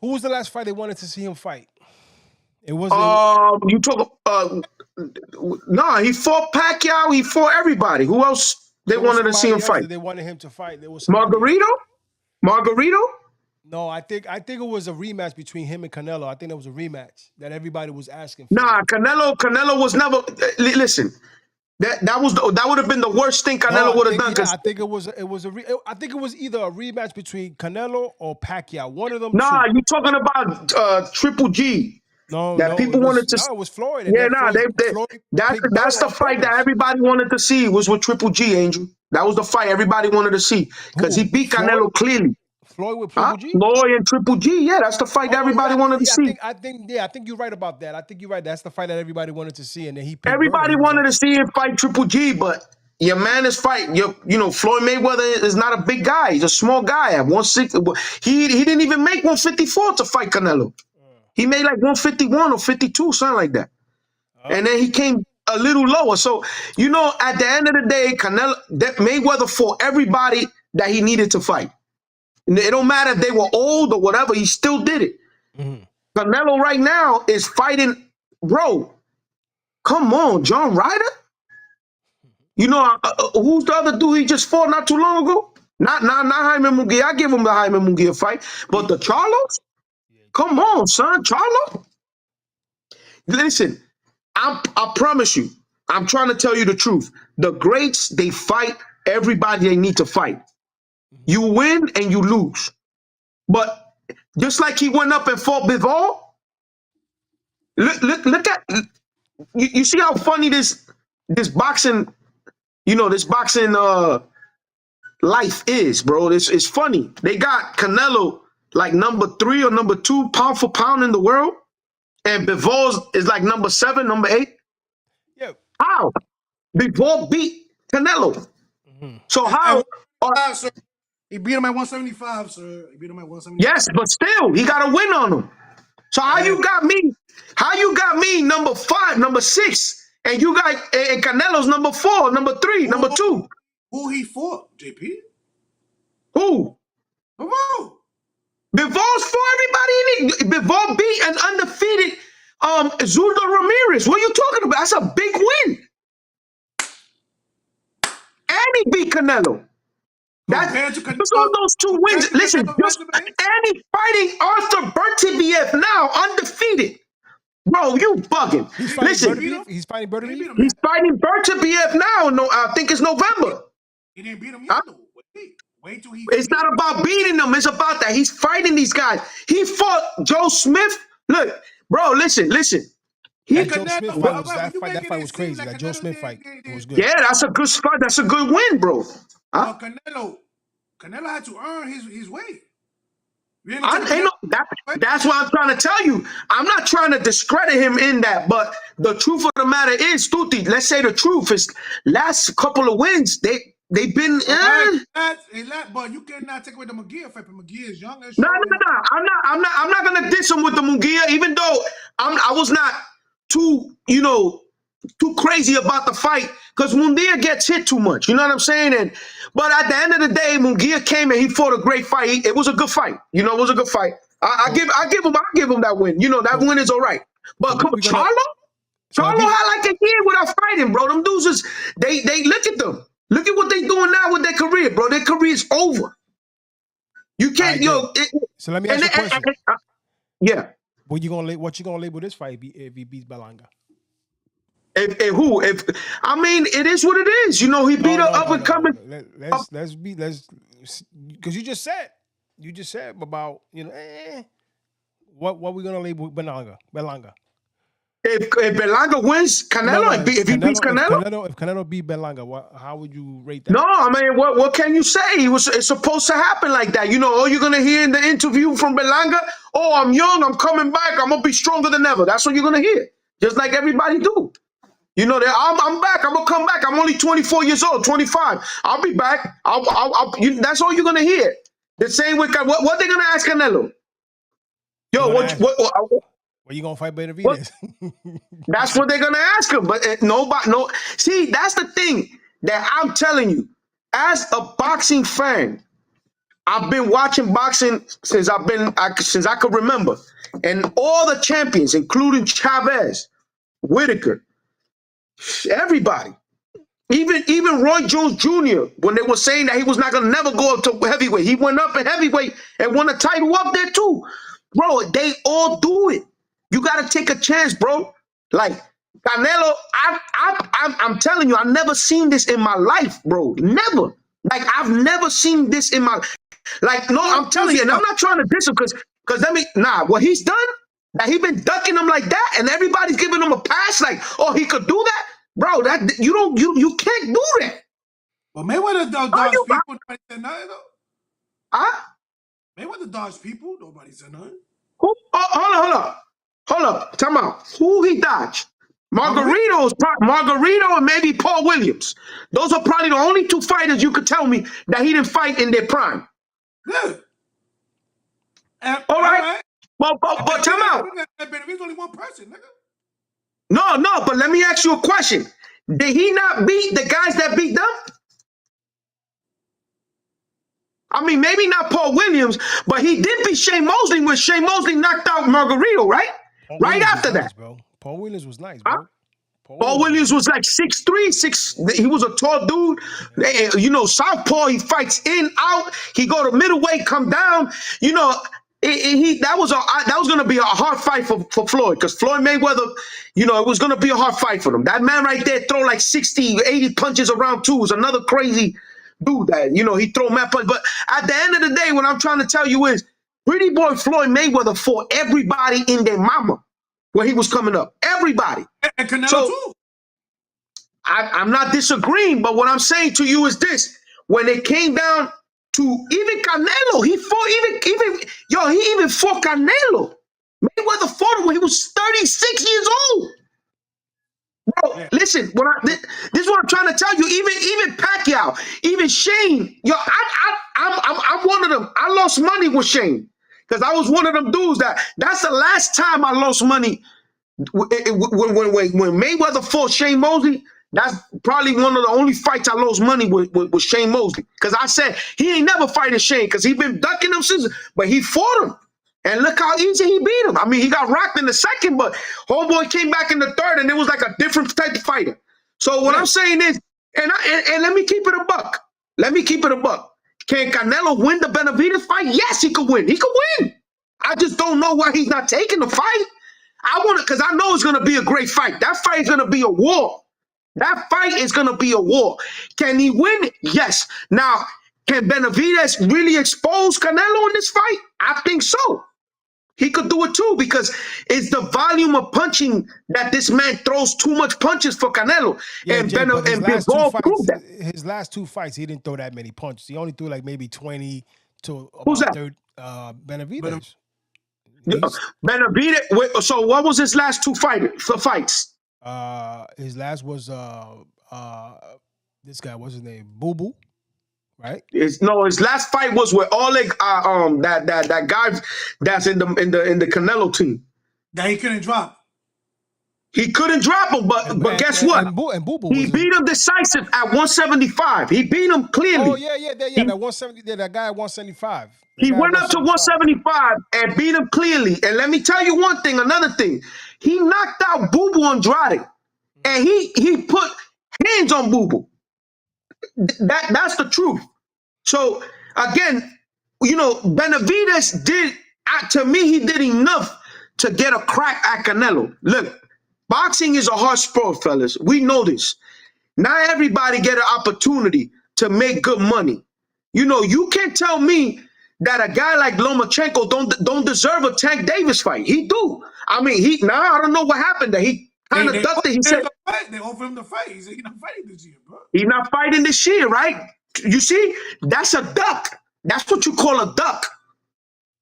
Who was the last fight they wanted to see him fight? It was it. You talk. Nah, he fought Pacquiao. He fought everybody. Who else they There was wanted to see him somebody else fight? that they wanted him to fight. There was somebody else. Margarito. Margarito. No, I think it was a rematch between him and Canelo. I think it was a rematch that everybody was asking for. Nah, Canelo. Canelo was never. Listen, that would have been the worst thing No, Canelo would have done. Cause I think I think it was either a rematch between Canelo or Pacquiao. One of them nah, two. you talking about Triple G No, that no, people wanted to. it was Floyd, and Yeah, then nah, they Floyd picked that's Berto the on fight that purpose. everybody wanted to see was with Triple G, Angel. That was the fight everybody wanted to see because he Who? beat Canelo clearly. Floyd with Huh? Triple G? Floyd and Triple G, yeah, that's the fight that Oh, everybody wanted to yeah, see. I think you're right about that. I think you're right. That's the fight that everybody wanted to see, and then he picked Berto. Everybody He was wanted like, to see him fight Triple G, but your man is fighting. Floyd Mayweather is not a big guy. He's a small guy at 160. He didn't even make 154 to fight Canelo. He made like 151 or 52, something like that. And then he came a little lower. So, at the end of the day, Mayweather fought everybody that he needed to fight. And it don't matter if they were old or whatever, he still did it. mhm. Canelo right now is fighting, bro. Come on, John Ryder. You know who's the other dude he just fought not too long ago? Not Jaime Munguia. I give him the Jaime Munguia fight, but the Charlos. Come on, son, Charlo. Listen, I promise you, I'm trying to tell you the truth. The greats, they fight everybody they need to fight. You win and you lose. But just like he went up and fought Bivol, look at you see how funny this boxing, this boxing life is, bro. It's funny. They got Canelo like number 3 or number 2 pound for pound in the world, and Bivol is like number 7, number 8. Yeah. How? Bivol beat Canelo. So how? Sir. He beat him at 175, sir. He beat him at 175. Yes, but still, he got a win on him. So how you got me? How you got me number 5, number 6, and you got and Canelo's number 4, number 3, number 2? Who he fought, JP? Who? Bivol. Bivol's for everybody. Bivol beat an undefeated Zurdo Ramirez. What are you talking about? That's a big win. And he beat Canelo. Compared to Canelo, Just on those 2 wins. Listen, and he's fighting Arthur Bertibiev now, undefeated. Bro, you bugging. He's fighting Bertibiev? He's fighting Bertibiev now. No, I think it's November. He didn't beat him yet, though. Wait till he. It's not about beating them. It's about that. He's fighting these guys. He fought Joe Smith. Look, bro, listen. That Joe Smith fight, that fight was crazy. That Joe Smith fight was good. Yeah, that's a good spot. That's a good win, bro. Huh? Canelo had to earn his weight. That's what I'm trying to tell you. I'm not trying to discredit him in that, but the truth of the matter is, Tuti, let's say the truth is, last couple of wins, they've been. But you cannot take away the Munguia fight. Munguia is young. No. I'm not gonna diss him with the Munguia, even though I was not too crazy about the fight, because Munguia gets hit too much. You know what I'm saying? But at the end of the day, Munguia came and he fought a great fight. It was a good fight. It was a good fight. I give him that win. That win is all right. But Charlo had like a year without fighting, bro. Them dudes they look at them. Look at what they doing now with their career, bro. Their career is over. You can't, So let me ask you a question. Yeah. What you gonna label this fight if he beats Berlanga? It is what it is. He beat an up and coming. Let's because you just said about what we gonna label Berlanga. If Berlanga wins Canelo, if he beats Canelo, if Canelo beat Berlanga, how would you rate that? No, what can you say? It's supposed to happen like that. All you're gonna hear in the interview from Berlanga, "Oh, I'm young, I'm coming back, I'm gonna be stronger than ever." That's what you're gonna hear, just like everybody do. I'm back. I'm gonna come back. I'm only 24 years old, 25. I'll be back. That's all you're gonna hear. The same with what they're gonna ask Canelo. Yo, what you gonna fight Benavidez? That's what they're gonna ask him. But see, that's the thing that I'm telling you. As a boxing fan, I've been watching boxing since I could remember, and all the champions, including Chavez, Whitaker, everybody, even Roy Jones Jr., when they were saying that he was not gonna never go up to heavyweight, he went up in heavyweight and won a title up there too. Bro, they all do it. You gotta take a chance, bro. Like Canelo, I'm telling you, I've never seen this in my life, bro. Never. Like I've never seen this in my I'm telling you, and I'm not trying to diss him because what he's done, that he been ducking him like that, and everybody's giving him a pass, like, oh, he could do that, bro. That you can't do that. But Mayweather dodged people. Nobody said nothing though. Huh? Mayweather dodged people. Nobody said nothing. Who? Oh, hold up. Time out. Who he dodged? Margarito and maybe Paul Williams. Those are probably the only 2 fighters you could tell me that he didn't fight in their prime. Good. All right. But time out. There's only one person, nigga. No, but let me ask you a question. Did he not beat the guys that beat them? I mean, maybe not Paul Williams, but he did beat Shane Mosley when Shane Mosley knocked out Margarito, right? Paul Right Williams after was that. nice, bro. Paul Williams was nice, Huh? bro. Paul Williams was like 6'3", 6. He was a tall dude. You know, southpaw. He fights in, out. He go to middleweight, come down. You know, that was gonna be a hard fight for Floyd, because Floyd Mayweather, you know, it was gonna be a hard fight for him. That man right there throw like 60, 80 punches around two. Is another crazy dude that, you know, he throw mad punches. But at the end of the day, what I'm trying to tell you is, Pretty Boy Floyd Mayweather fought everybody in their mama when he was coming up. Everybody. And Canelo So, too. I'm not disagreeing, but what I'm saying to you is this: when it came down to even Canelo, he fought he even fought Canelo. Mayweather fought him when he was 36 years old. Bro, Yeah. listen, this is what I'm trying to tell you. Even Pacquiao, even Shane, I'm one of them. I lost money with Shane because I was one of them dudes that's the last time I lost money. When Mayweather fought Shane Mosley, that's probably one of the only fights I lost money with Shane Mosley. Because I said he ain't never fighting Shane because he been ducking him since, but he fought him. And look how easy he beat him. I mean, he got rocked in the second, but homeboy came back in the third, and it was like a different type of fighter. So what I'm saying is, and let me keep it a buck. Let me keep it a buck. Can Canelo win the Benavidez fight? Yes, he could win. He could win. I just don't know why he's not taking the fight. I want it because I know it's going to be a great fight. That fight is going to be a war. That fight is going to be a war. Can he win? Yes. Now, can Benavidez really expose Canelo in this fight? I think so. He could do it too, because it's the volume of punching that this man throws too much punches for Canelo. Yeah, and Jay, but and Bivol proved that. his last two fights, he didn't throw that many punches. He only threw like maybe 20 to Who's about that? 30. Benavidez. Benavidez. So what was his last two fights? His last was this guy, what's his name? Boo Boo, right? His last fight was with Oleg, that guy that's in the Canelo team. That he couldn't drop. He couldn't drop him, but guess what? And Boo Boo He beat him decisive at 175. He beat him clearly. Oh yeah, that 170. Yeah, that guy at 175. He went up to 175 and beat him clearly. And let me tell you another thing. He knocked out Boo Boo Andrade, and he put hands on Boo Boo. That's the truth. So again, you know, Benavidez did, to me, he did enough to get a crack at Canelo. Look, boxing is a hard sport, fellas. We know this. Not everybody get an opportunity to make good money. You know, you can't tell me that a guy like Lomachenko don't deserve a Tank Davis fight. He do. I mean, I don't know what happened there. He kind of ducked it. He said they offered him the fight. He said he's not fighting this year, bro. He's not fighting this year, right? You see, that's a duck. That's what you call a duck.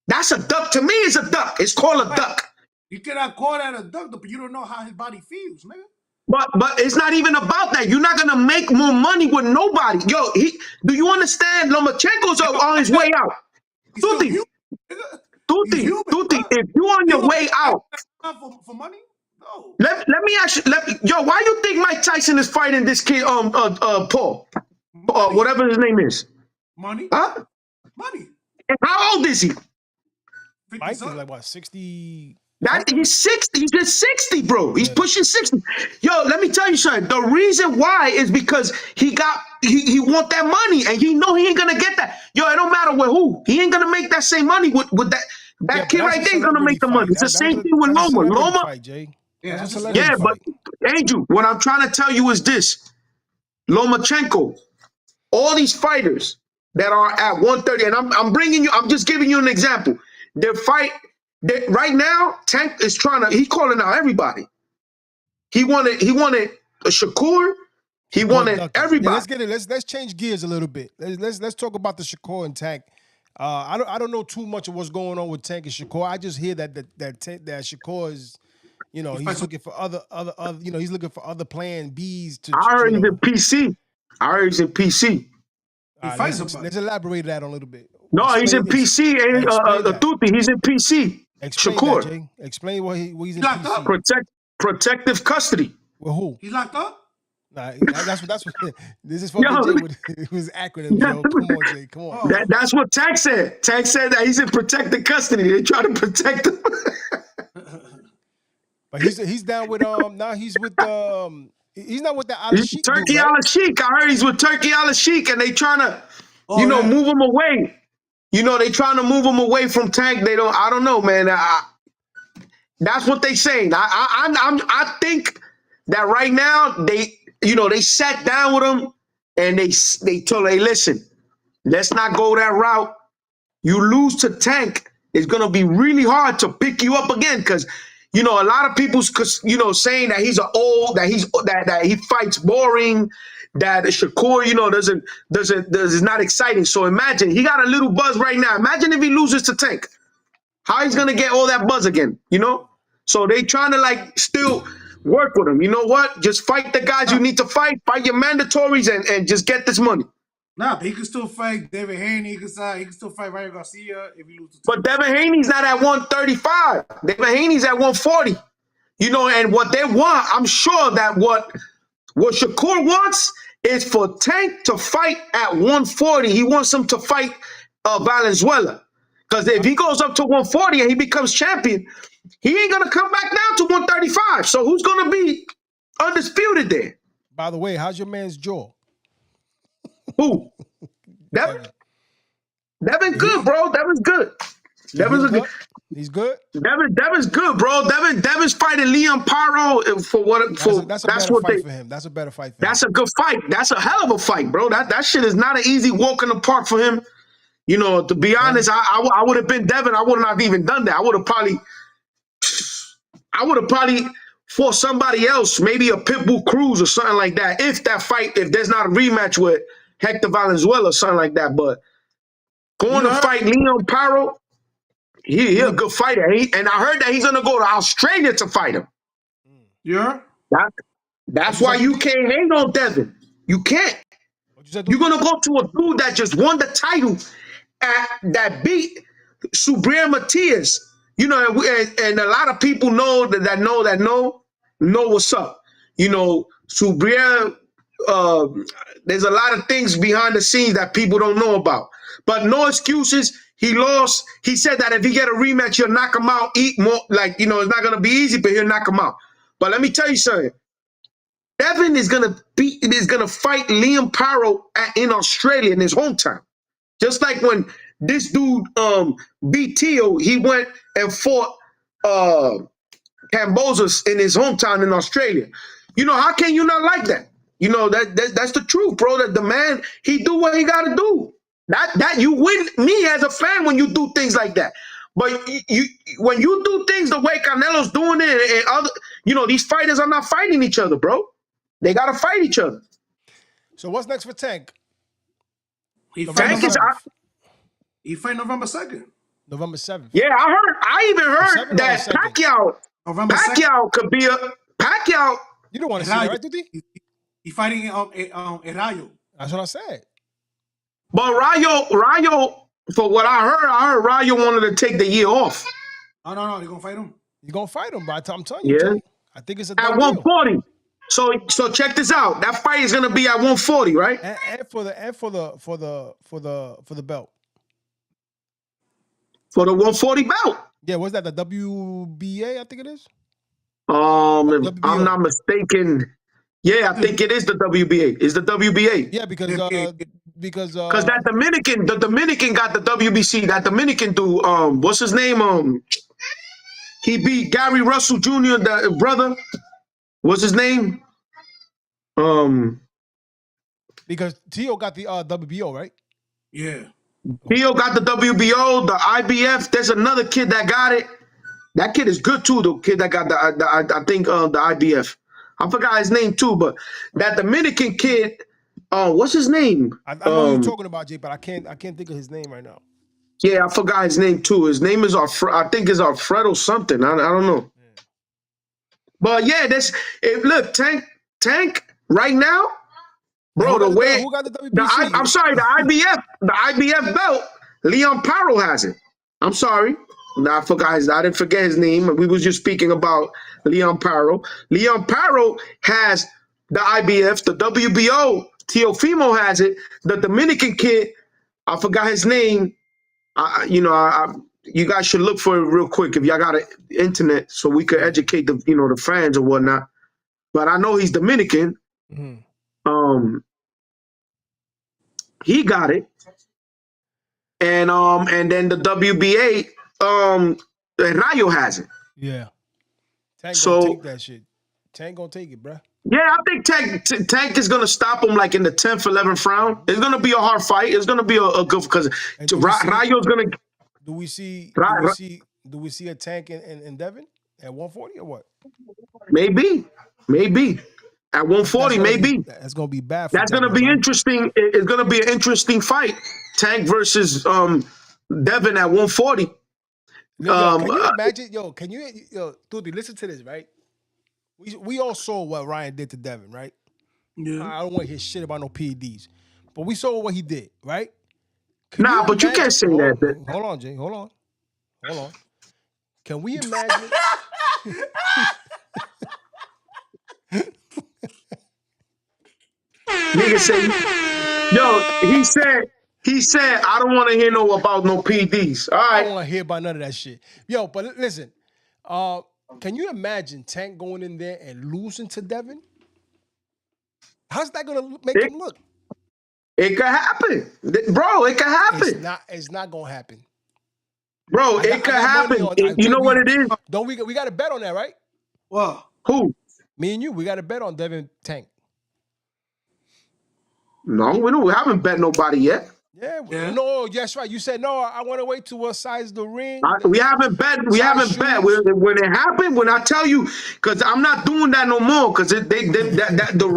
That's a duck. To me, it's a duck. It's called a duck. You cannot call that a duck, but you don't know how his body feels, nigga. But it's not even about that. You're not gonna make more money with nobody. Yo, do you understand? Lomachenko's on his way out. Tuti, if you're on your way out for money, no. Let me ask you, why you think Mike Tyson is fighting this kid, Paul, whatever his name is? Money. Huh? Money. And how old is he? Mike is like what, 60? He's 60. He's just 60, bro. He's pushing 60. Yo, let me tell you something. The reason why is because he want that money, and he know he ain't gonna get that. Yo, it don't matter with who. He ain't gonna make that same money with that. That kid right there is gonna make the money. It's the same thing with Loma. Loma. Fight, Jay. But Angel, what I'm trying to tell you is this: Lomachenko, all these fighters that are at 130, and I'm just giving you an example. Right now, Tank is he's calling out everybody. He wanted a Shakur. He wanted everybody. Yeah, let's get it. Let's change gears a little bit. Let's talk about the Shakur and Tank. I don't know too much of what's going on with Tank and Shakur. I just hear that Shakur is, you know, he's looking for other, you know, he's looking for other plan Bs to. I heard he's in PC. Let's elaborate that a little bit. No, he's in PC. Tuti, he's in PC. Explain Shakur. that, Jay. Explain what he's in PC. Protective custody. With who? He's locked up? Nah, that's what this is Yo, fucking Jay with his acronyms, yo. Come on, Jay. Come on. Oh, that's what Tank said. Tank said that he's in protected custody. They try to protect him. But he's down with now he's with he's not with the Al He's Sheik dude, Turkey right? Al Sheik. I heard he's with Turkey Al Sheik, and they trying to, oh yeah. move him away. They trying to move him away from Tank. They don't. I don't know, man. That's what they saying. I think that right now they sat down with him and they told, hey, listen, let's not go that route. You lose to Tank, it's gonna be really hard to pick you up again because a lot of people saying that he's that he fights boring, that Shakur is not exciting. So imagine he got a little buzz right now. Imagine if he loses to Tank. How he's gonna get all that buzz again, So they trying to still work with him. You know what? Just fight the guys you need to fight your mandatories, and just get this money. Nah, but he can still fight David Haney. He can still fight Ryan Garcia if he loses to But Devin Haney's not at 135. Devin Haney's at 140. And what they want, I'm sure that what Shakur wants is for Tank to fight at 140. He wants him to fight Valenzuela. Because if he goes up to 140 and he becomes champion, he ain't gonna come back down to 135. So who's gonna be undisputed there? By the way, how's your man's jaw? Who? Devin? Devin good, bro. Devin's good. Devin's good. He's good. Devin's good, bro. Devin's fighting Leon Paro for what? That's a better fight for him. That's a better fight for him. That's a good fight. That's a hell of a fight, bro. That shit is not an easy walk in the park for him. To be honest, I would have been Devin. I would not have even done that. I would have probably fought somebody else, maybe a Pitbull Cruz or something like that. If there's not a rematch with Hector Valenzuela or something like that. But going to fight Leon Paro, he's a good fighter. And I heard that he's going to go to Australia to fight him. Yeah. That's why you can't hate on Devin. You can't. You're going to go to a dude that just won the title that beat Subriel Matias. And a lot of people know what's up. Subriel, there's a lot of things behind the scenes that people don't know about. But no excuses. He lost. He said that if he get a rematch, he'll knock him out. It's not going to be easy, but he'll knock him out. But let me tell you something. Devin is going to fight Liam Paro in Australia in his hometown. Just like when this dude beat Tio, he went and fought Cambozos in his hometown in Australia. How can you not like that? That's the truth, bro. That the man, he do what he got to do. That you win me as a fan when you do things like that. But when you do things the way Canelo's doing it, and other, these fighters are not fighting each other, bro. They got to fight each other. So what's next for Tank? He November fight 7th. He fight November 2nd. November 7th. Yeah, I even heard that Pacquiao could be Pacquiao. You don't want to see that, right, Tuti? He fighting Rayo. That's what I said. But Rayo, for what I heard Rayo wanted to take the year off. No, they're gonna fight him. You're gonna fight him, but I'm telling you, Yeah. Jay, I think it's a At done 140. deal. So check this out. That fight is gonna be at 140, right? And for the belt. For the 140 belt. Yeah, what's that? The WBA, I think it is. If WBO. I'm not mistaken. Yeah, I think it is the WBA. It's the WBA. Yeah, because that the Dominican got the WBC. That Dominican dude, what's his name? He beat Gary Russell Jr., the brother. What's his name? Because Tio got the WBO, right? Yeah. Tio got the WBO, the IBF. There's another kid that got it. That kid is good too. The kid that got I think the IBF. I forgot his name too, but that Dominican kid, what's his name? I know who you're talking about, Jay, but I can't think of his name right now. Yeah, I forgot his name too. His name is I think it's Alfredo something. I don't know. Yeah. But yeah, look, Tank right now, bro. Who got the WBC? I'm sorry, the IBF belt. Leon Paro has it. I'm sorry. No, I didn't forget his name. We was just speaking about Leon Paro. Leon Paro has the IBF, the WBO. Teofimo has it. The Dominican kid, I forgot his name. You guys should look for it real quick if y'all got an internet so we could educate the fans or whatnot. But I know he's Dominican. Mhm. He got it, and then the WBA, Rayo has it. Yeah. Tank gonna So take that shit. Tank gonna take it, bruh. yeah, I think Tank is gonna stop him like in the 10th, 11th round. It's gonna be a hard fight. It's gonna be a good because And do we see Rayo's gonna. do we see Ra- do we Ra- see do we see a Tank in Devin at 140 or what? maybe at That's 140, gonna be maybe that's gonna be bad for that's gonna Devin, be bro. interesting. It's gonna be an interesting fight. Tank versus Devin at 140. Yo, Um, can you uh, imagine? Yo, Duty, listen to this, right? We all saw what Ryan did to Devin, right? Yeah. I don't want to hear shit about no PEDs, but we saw what he did, right? Can you nah, but you can't imagine? say that. Hold on, Jay. Hold on. Can we imagine? Nigga say, yo, he said, I don't want to hear about no PDs. All I right. don't want to hear about none of that shit. Yo, but listen, can you imagine Tank going in there and losing to Devin? How's that gonna make It, him look? it could happen. Bro, it could happen. It's not gonna happen. Bro, I it could got money happen. on. You know what it is? Don't we got a bet on that, right? Well, Who? Me and you, we got a bet on Devin Tank. No, we haven't bet nobody yet. Yeah. No, that's right. You said no. I want to wait to size the ring. We haven't bet. We Size haven't bet. shoes. When it happened, when I tell you, because I'm not doing that no more. Because the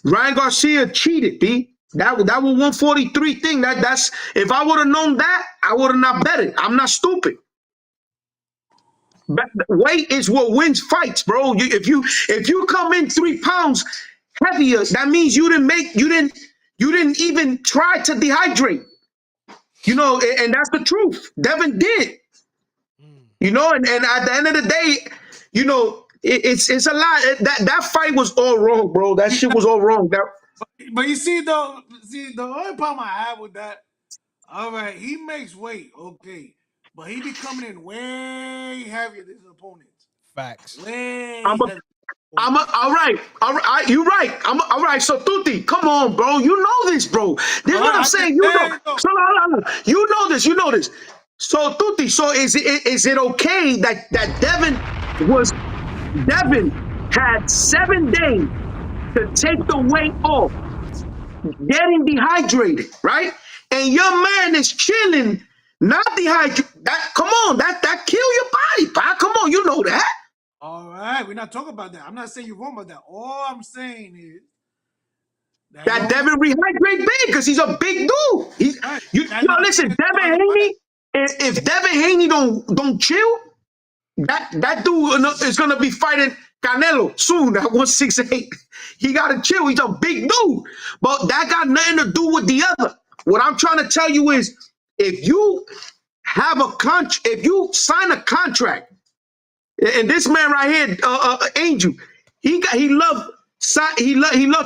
Ryan Garcia cheated. B. That was 143 thing. That's if I would have known that, I would have not bet it. I'm not stupid. But weight is what wins fights, bro. If you come in 3 pounds heavier, that means you didn't even try to dehydrate. And that's the truth. Devin did. And at the end of the day, it's a lot. That fight was all wrong, bro. That shit was all wrong. But you see the only problem I have with that, all right, he makes weight, okay. But he be coming in way heavier than his opponents. Facts. Way heavier. All right. You're right. All right. So Tuti, come on, bro. You know this, bro. This is what I'm saying. You know. So you know this. You know this. So Tuti, so is it okay that Devin had 7 days to take the weight off, getting dehydrated, right? And your man is chilling, not dehydrated. Come on, that kill your body, pal. Come on, you know that. All right, we're not talking about that. I'm not saying you're wrong about that. All I'm saying is that Devin rehydrate big because he's a big dude. Listen, Devin Haney. If Devin Haney don't chill, that dude is gonna be fighting Canelo soon at 168. He gotta chill. He's a big dude, but that got nothing to do with the other. What I'm trying to tell you is, if you if you sign a contract, and this man right here, Angel, he loved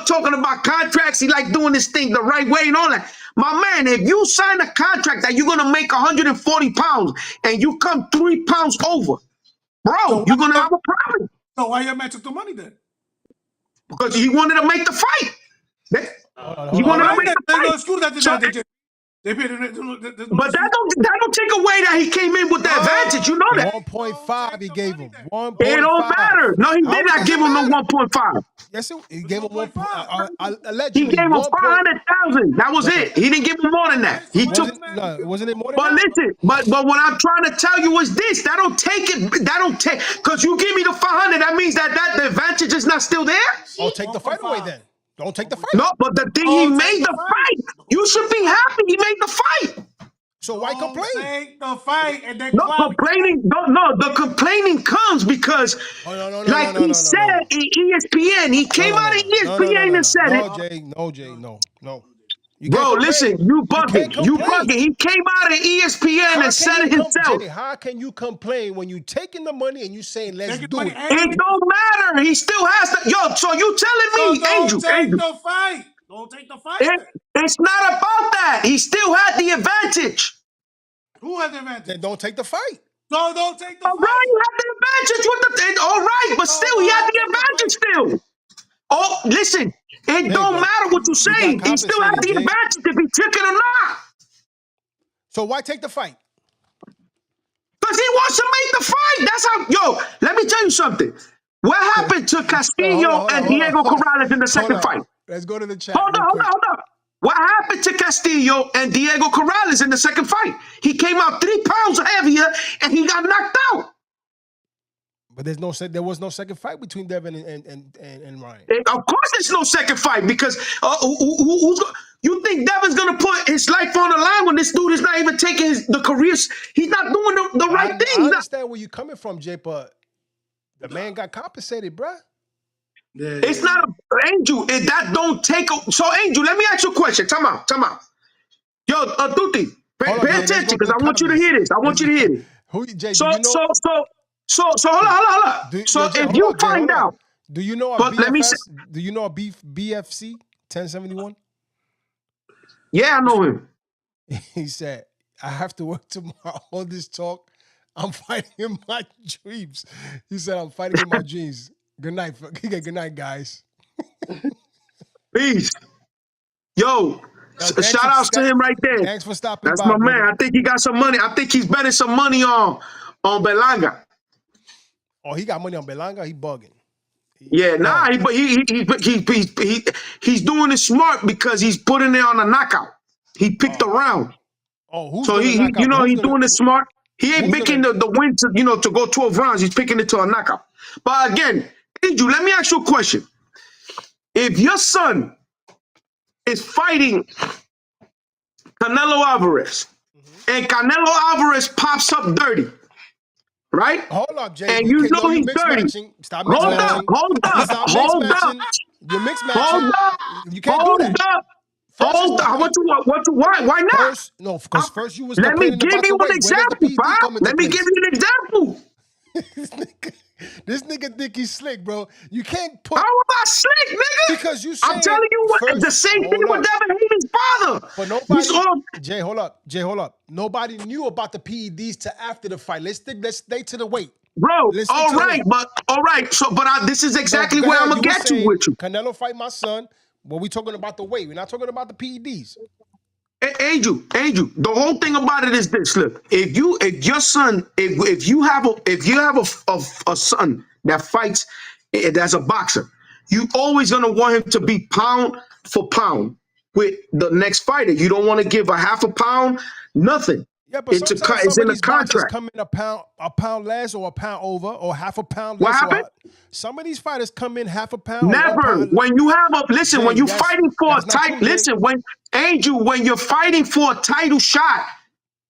talking about contracts. He like doing this thing the right way and all that. My man, if you sign a contract that you're gonna make 140 pounds and you come 3 pounds over, bro, you're gonna have a problem. So why your man took the money then? Because he wanted to make the fight. He wanted to make the fight. No excuse that. But that don't take away that he came in with the advantage. You know that. 1.5 he gave him. 1.5. It don't matter. No, he did not give him no 1.5. Yes, he gave him 1.5. He Allegedly, gave him 500,000. That was it. He didn't give him more than that. He took. Wasn't it more than But that? listen, but what I'm trying to tell you is this: that don't take because you give me the 500. That means that the advantage is not still there. Don't take the fight away then. Don't take the fight. No, but the thing he made the fight. You should be happy he made the fight. So why complain? Take the fight and then complaining. No, the complaining comes because, he said in ESPN, he came out of ESPN and said it. No, Jay, no. You can't Bro, complain. listen, you can't bugging. You complain. bugging. He came out of ESPN and said it himself. Jay, how can you complain when you taking the money and you saying let's Take do money it? It don't matter. He still has to. Yo, so you telling So me, don't Angel, take Angel, the fight. Don't take the fight then. it's not about that. He still had the advantage. Who has the Then advantage? don't take the fight. So don't take the All right, fight. he had the advantage with the thing. All right, but So still, he had why the take the advantage fight? still. Oh, listen, it Jay, don't but matter what you're he got saying. He still had compensated, the Jay. advantage if he took it or not. So why take the fight? Because he wants to make the fight. That's how, yo, let me tell you something. What happened to Castillo and Diego Corrales in the Hold second on. fight? Let's go to the chat Hold real on, hold on, quick. hold on. What happened to Castillo and Diego Corrales in the second fight? He came out 3 pounds heavier and he got knocked out. But there was no second fight between Devin and Ryan. Of course, there's no second fight because you think Devin's gonna put his life on the line when this dude is not even taking the careers? He's not doing the right thing. I understand where you're coming from, Jay, but the man got compensated, bruh. Yeah, It's not Angel. That don't take. So Angel, let me ask you a question. Time out. Yo, Tuti, pay Hold on, Jay. Let's attention go to because the I want you to comments. hear this. I want you to hear it. Who, Jay? So Do you know? hold on. So Jay, if hold you on, Jay, find hold on. out, Do you know a but let me say, BFS? Do you know a BFC 1071? yeah, I know him. He said, "I have to work tomorrow. All this talk, I'm fighting in my dreams." He said, "I'm fighting in my dreams." Good night, good night, guys. Peace. Yo, shout outs to him right there. Thanks for stopping That's by, my man. brother. I think he got some money. I think he's betting some money on Berlanga. Oh, he got money on Berlanga. He bugging. Yeah, nah, he's doing it smart because he's putting it on a knockout. He picked a round. Oh, who's So gonna knock out? he's doing it smart. He ain't who's picking gonna? the win to go 12 rounds. He's picking it to a knockout. But again, Andrew, let me ask you a question. If your son is fighting Canelo Alvarez and Canelo Alvarez pops up dirty, right? Hold up, Jay. And You you can't. No, know you he's mix dirty. matching. Stop mix Hold up, matching. hold up, Stop mix hold up, matching. You're mix hold matching. up, You can't do that. First is the weight. Why not? First, no, because first you was Let me complaining give about the you an weight. Where does the example, PED pal. come into Let me give place? you an example. this nigga think he's slick, bro. You can't How put am I slick, nigga? because you I'm saying telling you what the first. same thing Hold with up, Devin Haney's father. but He's nobody. all Jay, hold up. Jay, hold up. Nobody knew about the PEDs to after the fight. Let's stay to the weight. bro. Let's stick All to the right, weight. but all right. So, this is So exactly go where I'm ahead. gonna You were get to saying with you. Canelo fight my son. Well, we talking about the weight. We're not talking about the PEDs. Angel. The whole thing about it is this. Look, if your son, if you have a son that fights that's a boxer, you always gonna want him to be pound for pound with the next fighter. You don't want to give a half a pound, nothing. Yeah, but sometimes It's some of in a these boxers contract. come in a pound less or a pound over or half a pound What less happened? some of these fighters come in half a pound or one Never. pound. When you have a listen, when Jay, you fighting for a that's not title, true, Jay. listen, when you're fighting for a title shot,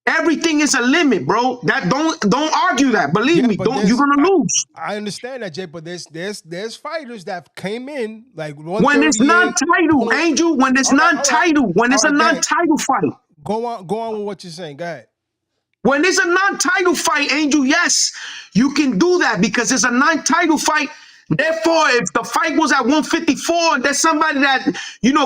everything is a limit, bro. That don't argue that. Believe Yeah, me, but don't you're gonna lose. I understand that, Jay, but there's fighters that came in like When it's 138 non-title, point. Angel, when it's non-title, when All it's a right, go ahead. non-title fight. Go on with what you're saying. Go ahead. When it's a non-title fight, Angel, yes, you can do that because it's a non-title fight. Therefore, if the fight was at 154 and there's somebody that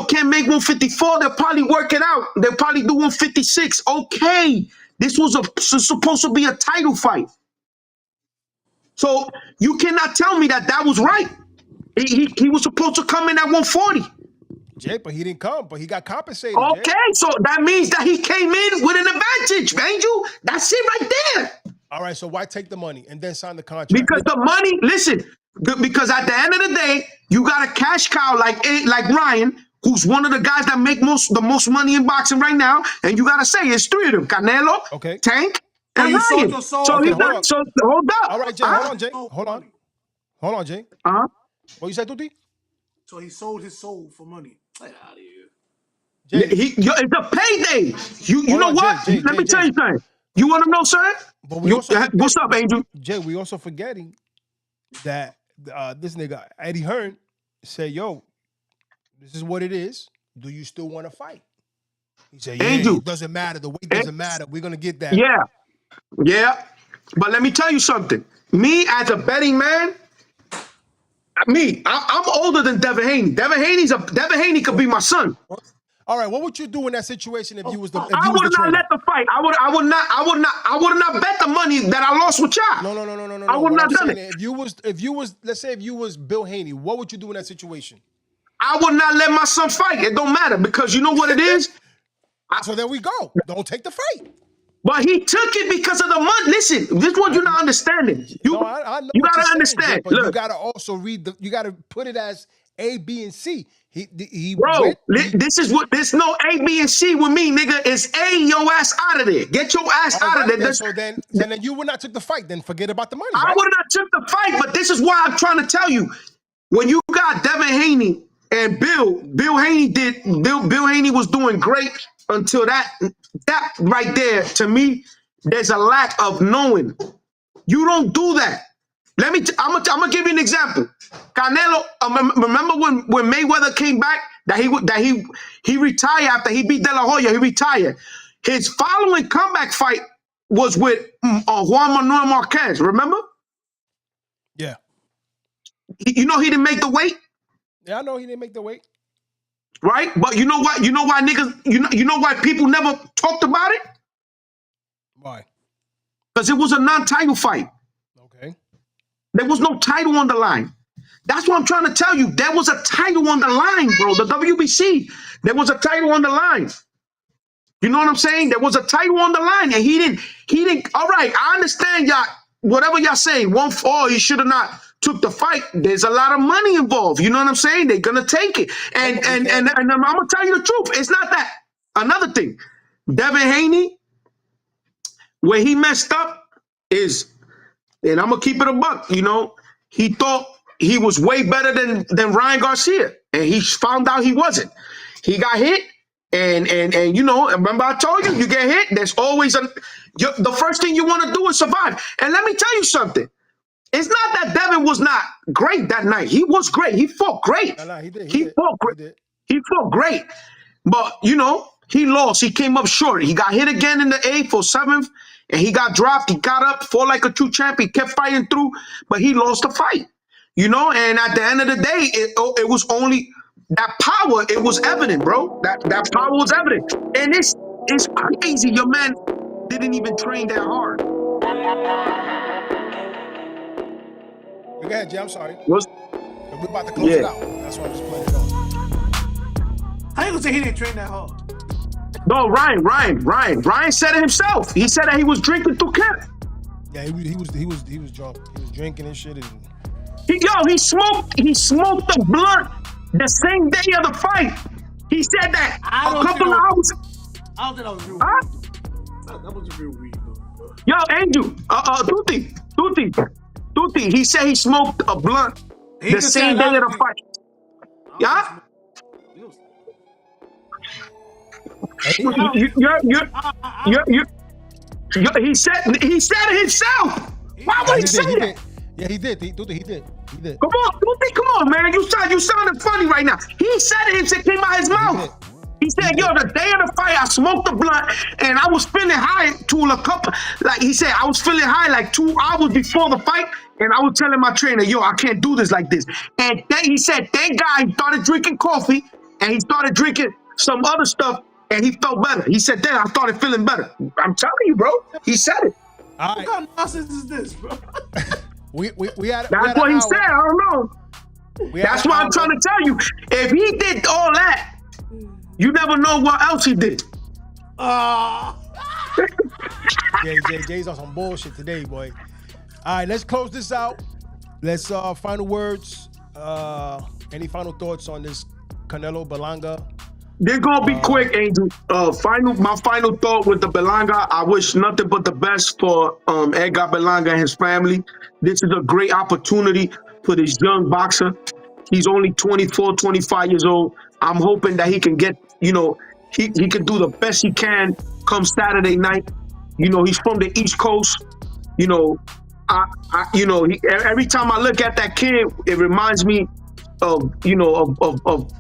can't make 154, they'll probably work it out. They'll probably do 156. Okay, this was supposed to be a title fight, so you cannot tell me that was right. He was supposed to come in at 140. Jay, but he didn't come, but he got compensated, Jay. Okay, so that means that he came in with an advantage, Angel. That's it right there. All right, so why take the money and then sign the contract? Because the money, listen, because at the end of the day, you got a cash cow like Ryan, who's one of the guys that make the most money in boxing right now, and you gotta say it's 3 of them: Canelo, Okay. Tank, So and you sold Ryan. your soul. So Okay, he's hold not. up. So hold up. All right, Jay, hold on, Jay. Hold on. Money. Hold on, Jay. Uh-huh. What you said, Tuti? So he sold his soul for money. Get out of here. Jay, It's a payday. You hold know on, what? Let me tell Jay. you something. You want to know, sir? But we also What's forgetting, up, Angel? Jay, we also forgetting that this nigga, Eddie Hearn, said, yo, this is what it is. Do you still want to fight? He said, yeah, Angel. it doesn't matter. The weight doesn't matter. We're gonna get that. Yeah. But let me tell you something. Me as a betting man, I'm older than Devin Haney. Devin Haney could be my son. All right, what would you do in that situation if you was the if I you was the would not trainer? let the fight. I would not bet the money that I lost with y'all. No. I would What not I'm done saying, it. if you was, let's say if you was Bill Haney, what would you do in that situation? I would not let my son fight. It don't matter because you know what it is? So there we go. Don't take the fight. But he took it because of the money. Listen, this is what you're not understanding. I know You what gotta you're understand. saying, but you Look, gotta also read you gotta put it as A, B, and C. He bro, went. this is what there's no A, B, and C with me, nigga. It's A, your ass out of there. Get your ass All out right, of there. then, so then you would not took the fight. Then forget about the money, I right? would not took the fight, but this is why I'm trying to tell you. When you got Devin Haney and Bill Haney was doing great until that right there. To me, there's a lack of knowing. You don't do that. I'm gonna give you an example. Canelo, remember when Mayweather came back that he retired after he beat De La Hoya. He retired. His following comeback fight was with Juan Manuel Marquez. Remember? Yeah. You know he didn't make the weight, Yeah, I know he didn't make the weight. right? But you know what? You know why niggas? You know why people never talked about it? Why? Because it was a non-title fight. Okay. There was no title on the line. That's what I'm trying to tell you. There was a title on the line, bro. The WBC. There was a title on the line. You know what I'm saying? There was a title on the line, and he didn't. All right, I understand y'all. Whatever y'all saying, 1-4, he should have not took the fight. There's a lot of money involved. You know what I'm saying? They're gonna take it. And I'm gonna tell you the truth. It's not that. Another thing, Devin Haney, where he messed up is, and I'm gonna keep it a buck. You know, he thought he was way better than Ryan Garcia, and he found out he wasn't. He got hit, and you know, remember I told you, you get hit. There's always the first thing you want to do is survive. And let me tell you something. It's not that Devin was not great that night. He was great. He fought great. No, he did. He fought great. He fought great. But you know, he lost. He came up short. He got hit again in the 8th or 7th, and he got dropped. He got up, fought like a true champ. He kept fighting through, but he lost the fight. You know, and at the end of the day, it was only that power. It was evident, bro. That power was evident, and it's crazy. Your man didn't even train that hard. Go ahead, Jay. I'm sorry. We're about to close it out. That's why I'm just playing it off. How you gonna say he didn't train that hard? No, Ryan said it himself. He said that he was drinking through camp. Yeah, he was drunk. He was drinking and shit. And he smoked the blunt the same day of the fight. He said that a couple of hours. I don't think that was real Huh? weed. That was real weed, though. Yo, Angel, Tuti. He said he smoked a blunt the same day of the fight. Yeah. He said it himself. Why would he say that? Yeah, he did. He did. Come on, man. You sounding funny right now. He said it himself. Came out his mouth. He said, yo, the day of the fight, I smoked the blunt and I was feeling high to a couple. Like he said, I was feeling high like 2 hours before the fight. And I was telling my trainer, yo, I can't do this like this. And then he said, thank God he started drinking coffee and he started drinking some other stuff and he felt better. He said, then I started feeling better. I'm telling you, bro. He said it. All right. What kind of nonsense is this, bro? That's what he said. I don't know. That's why I'm trying to tell you. If he did all that, you never know what else he did. Jay's on some bullshit today, boy. All right, let's close this out. Let's final words. Any final thoughts on this Canelo Berlanga? They're gonna be quick, Angel. My final thought with the Berlanga. I wish nothing but the best for Edgar Berlanga and his family. This is a great opportunity for this young boxer. He's only 24, 25 years old. I'm hoping that he can get, he can do the best he can come Saturday night. He's from the East Coast. Every time I look at that kid, it reminds me of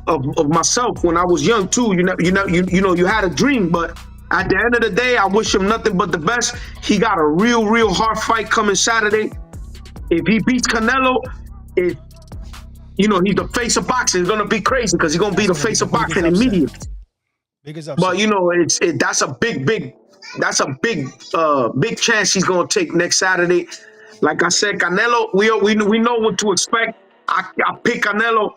of myself when I was young too. You had a dream, but at the end of the day, I wish him nothing but the best. He got a real hard fight coming Saturday. If he beats Canelo, he's the face of boxing. It's gonna be crazy because he's gonna be the face of boxing immediately. Biggest upset. But that's a big chance he's gonna take next Saturday. Like I said, Canelo, we know what to expect. I pick Canelo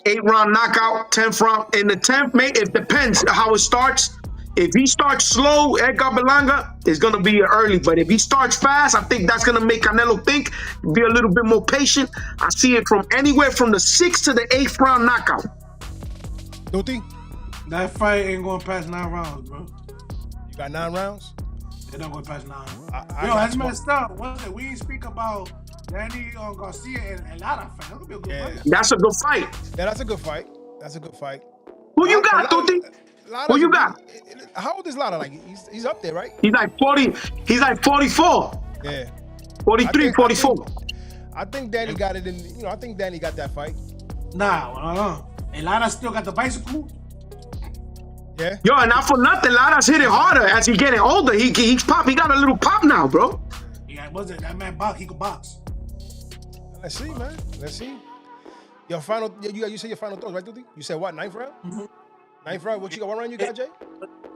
8-round knockout, 10th round. In the 10th, it depends how it starts. If he starts slow, Edgar Berlanga, it's gonna be early. But if he starts fast, I think that's gonna make Canelo think, be a little bit more patient. I see it from anywhere from the 6th to the 8th round knockout. Duty, That fight ain't going past 9 rounds, bro. you got 9 rounds? They're not going past 9. I Yo, got that's 12. messed up. Wasn't it? We didn't speak about Danny Garcia and Lara fight. That's gonna be a good fight. That's a good fight. Yeah, that's a good fight. That's a good fight. Who you got, Tuti? Who you got? How old is Lara? Like he's up there, right? He's like 40. He's like 44. Yeah. 43, 44. I think Danny got it in. I think Danny got that fight. Nah, and Lara still got the bicycle. Yeah. Yo, and not for nothing, Lara's hitting harder as he getting older. He's pop. He got a little pop now, bro. Yeah, was it that man box? He could box. Let's see, man. Let's see. Your final. You said your final thoughts, right, Duty? You said what? 9th round. Mm-hmm. 9th round. What round you got, Jay?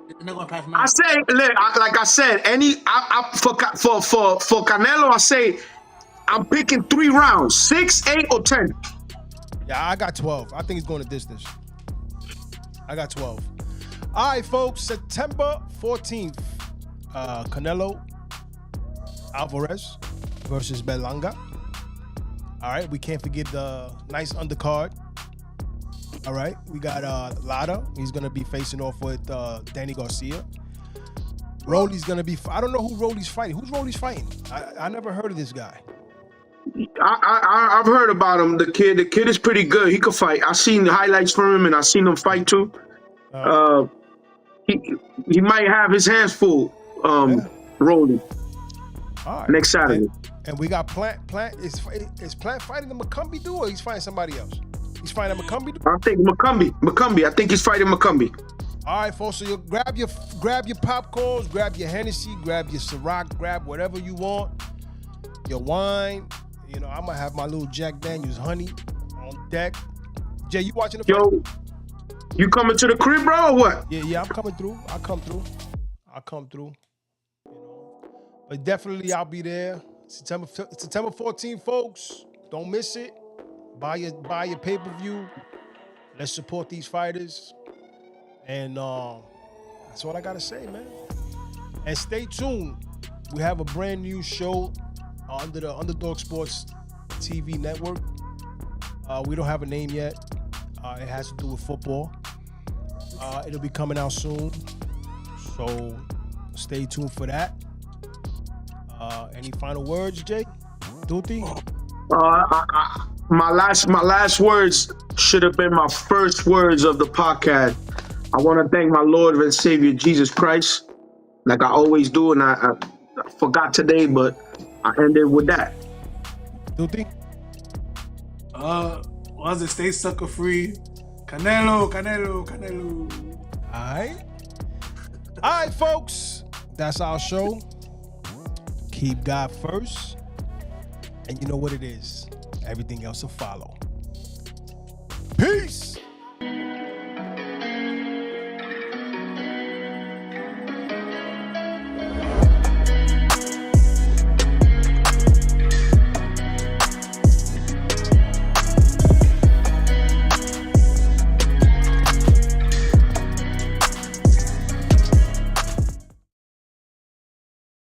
They're not going past 9. I say, like I said, for Canelo, I say I'm picking 3 rounds, 6, 8, or 10. Yeah, I got 12. I think he's going the distance. I got 12. All right, folks. September 14th, Canelo Alvarez versus Berlanga. All right, we can't forget the nice undercard. All right, we got Lara. He's gonna be facing off with Danny Garcia. Rolly's gonna be. I don't know who Rolly's fighting. Who's Rolly's fighting? I never heard of this guy. I've heard about him. The kid is pretty good. He could fight. I've seen the highlights from him, and I've seen him fight too. He might have his hands full. Rolling All right. next Saturday. And we got Plant. Is Plant fighting the McCumbee dude, or he's fighting somebody else? He's fighting a McCumbee dude? I think McCumbee. I think he's fighting McCumbie. All right, folks. So you grab your popcorns, grab your Hennessy, grab your Ciroc, grab whatever you want. Your wine. I'm gonna have my little Jack Daniels honey on deck. Jay, you watching the fight? Yo, you coming to the crib, bro, or what? Yeah, I'm coming through. I'll come through. But definitely I'll be there. September 14th, folks. Don't miss it. Buy your pay-per-view. Let's support these fighters. And that's all I gotta say, man. And stay tuned. We have a brand new show under the Underdog Sports TV network. We don't have a name yet. It has to do with football. It'll be coming out soon. So stay tuned for that. Any final words, Jake? Duty? My last words should have been my first words of the podcast. I want to thank my Lord and Savior Jesus Christ, like I always do, and I forgot today, but I ended with that. Duty? Was it stay sucker free? Canelo. All right, folks. That's our show. Keep God first. And you know what it is. Everything else will follow.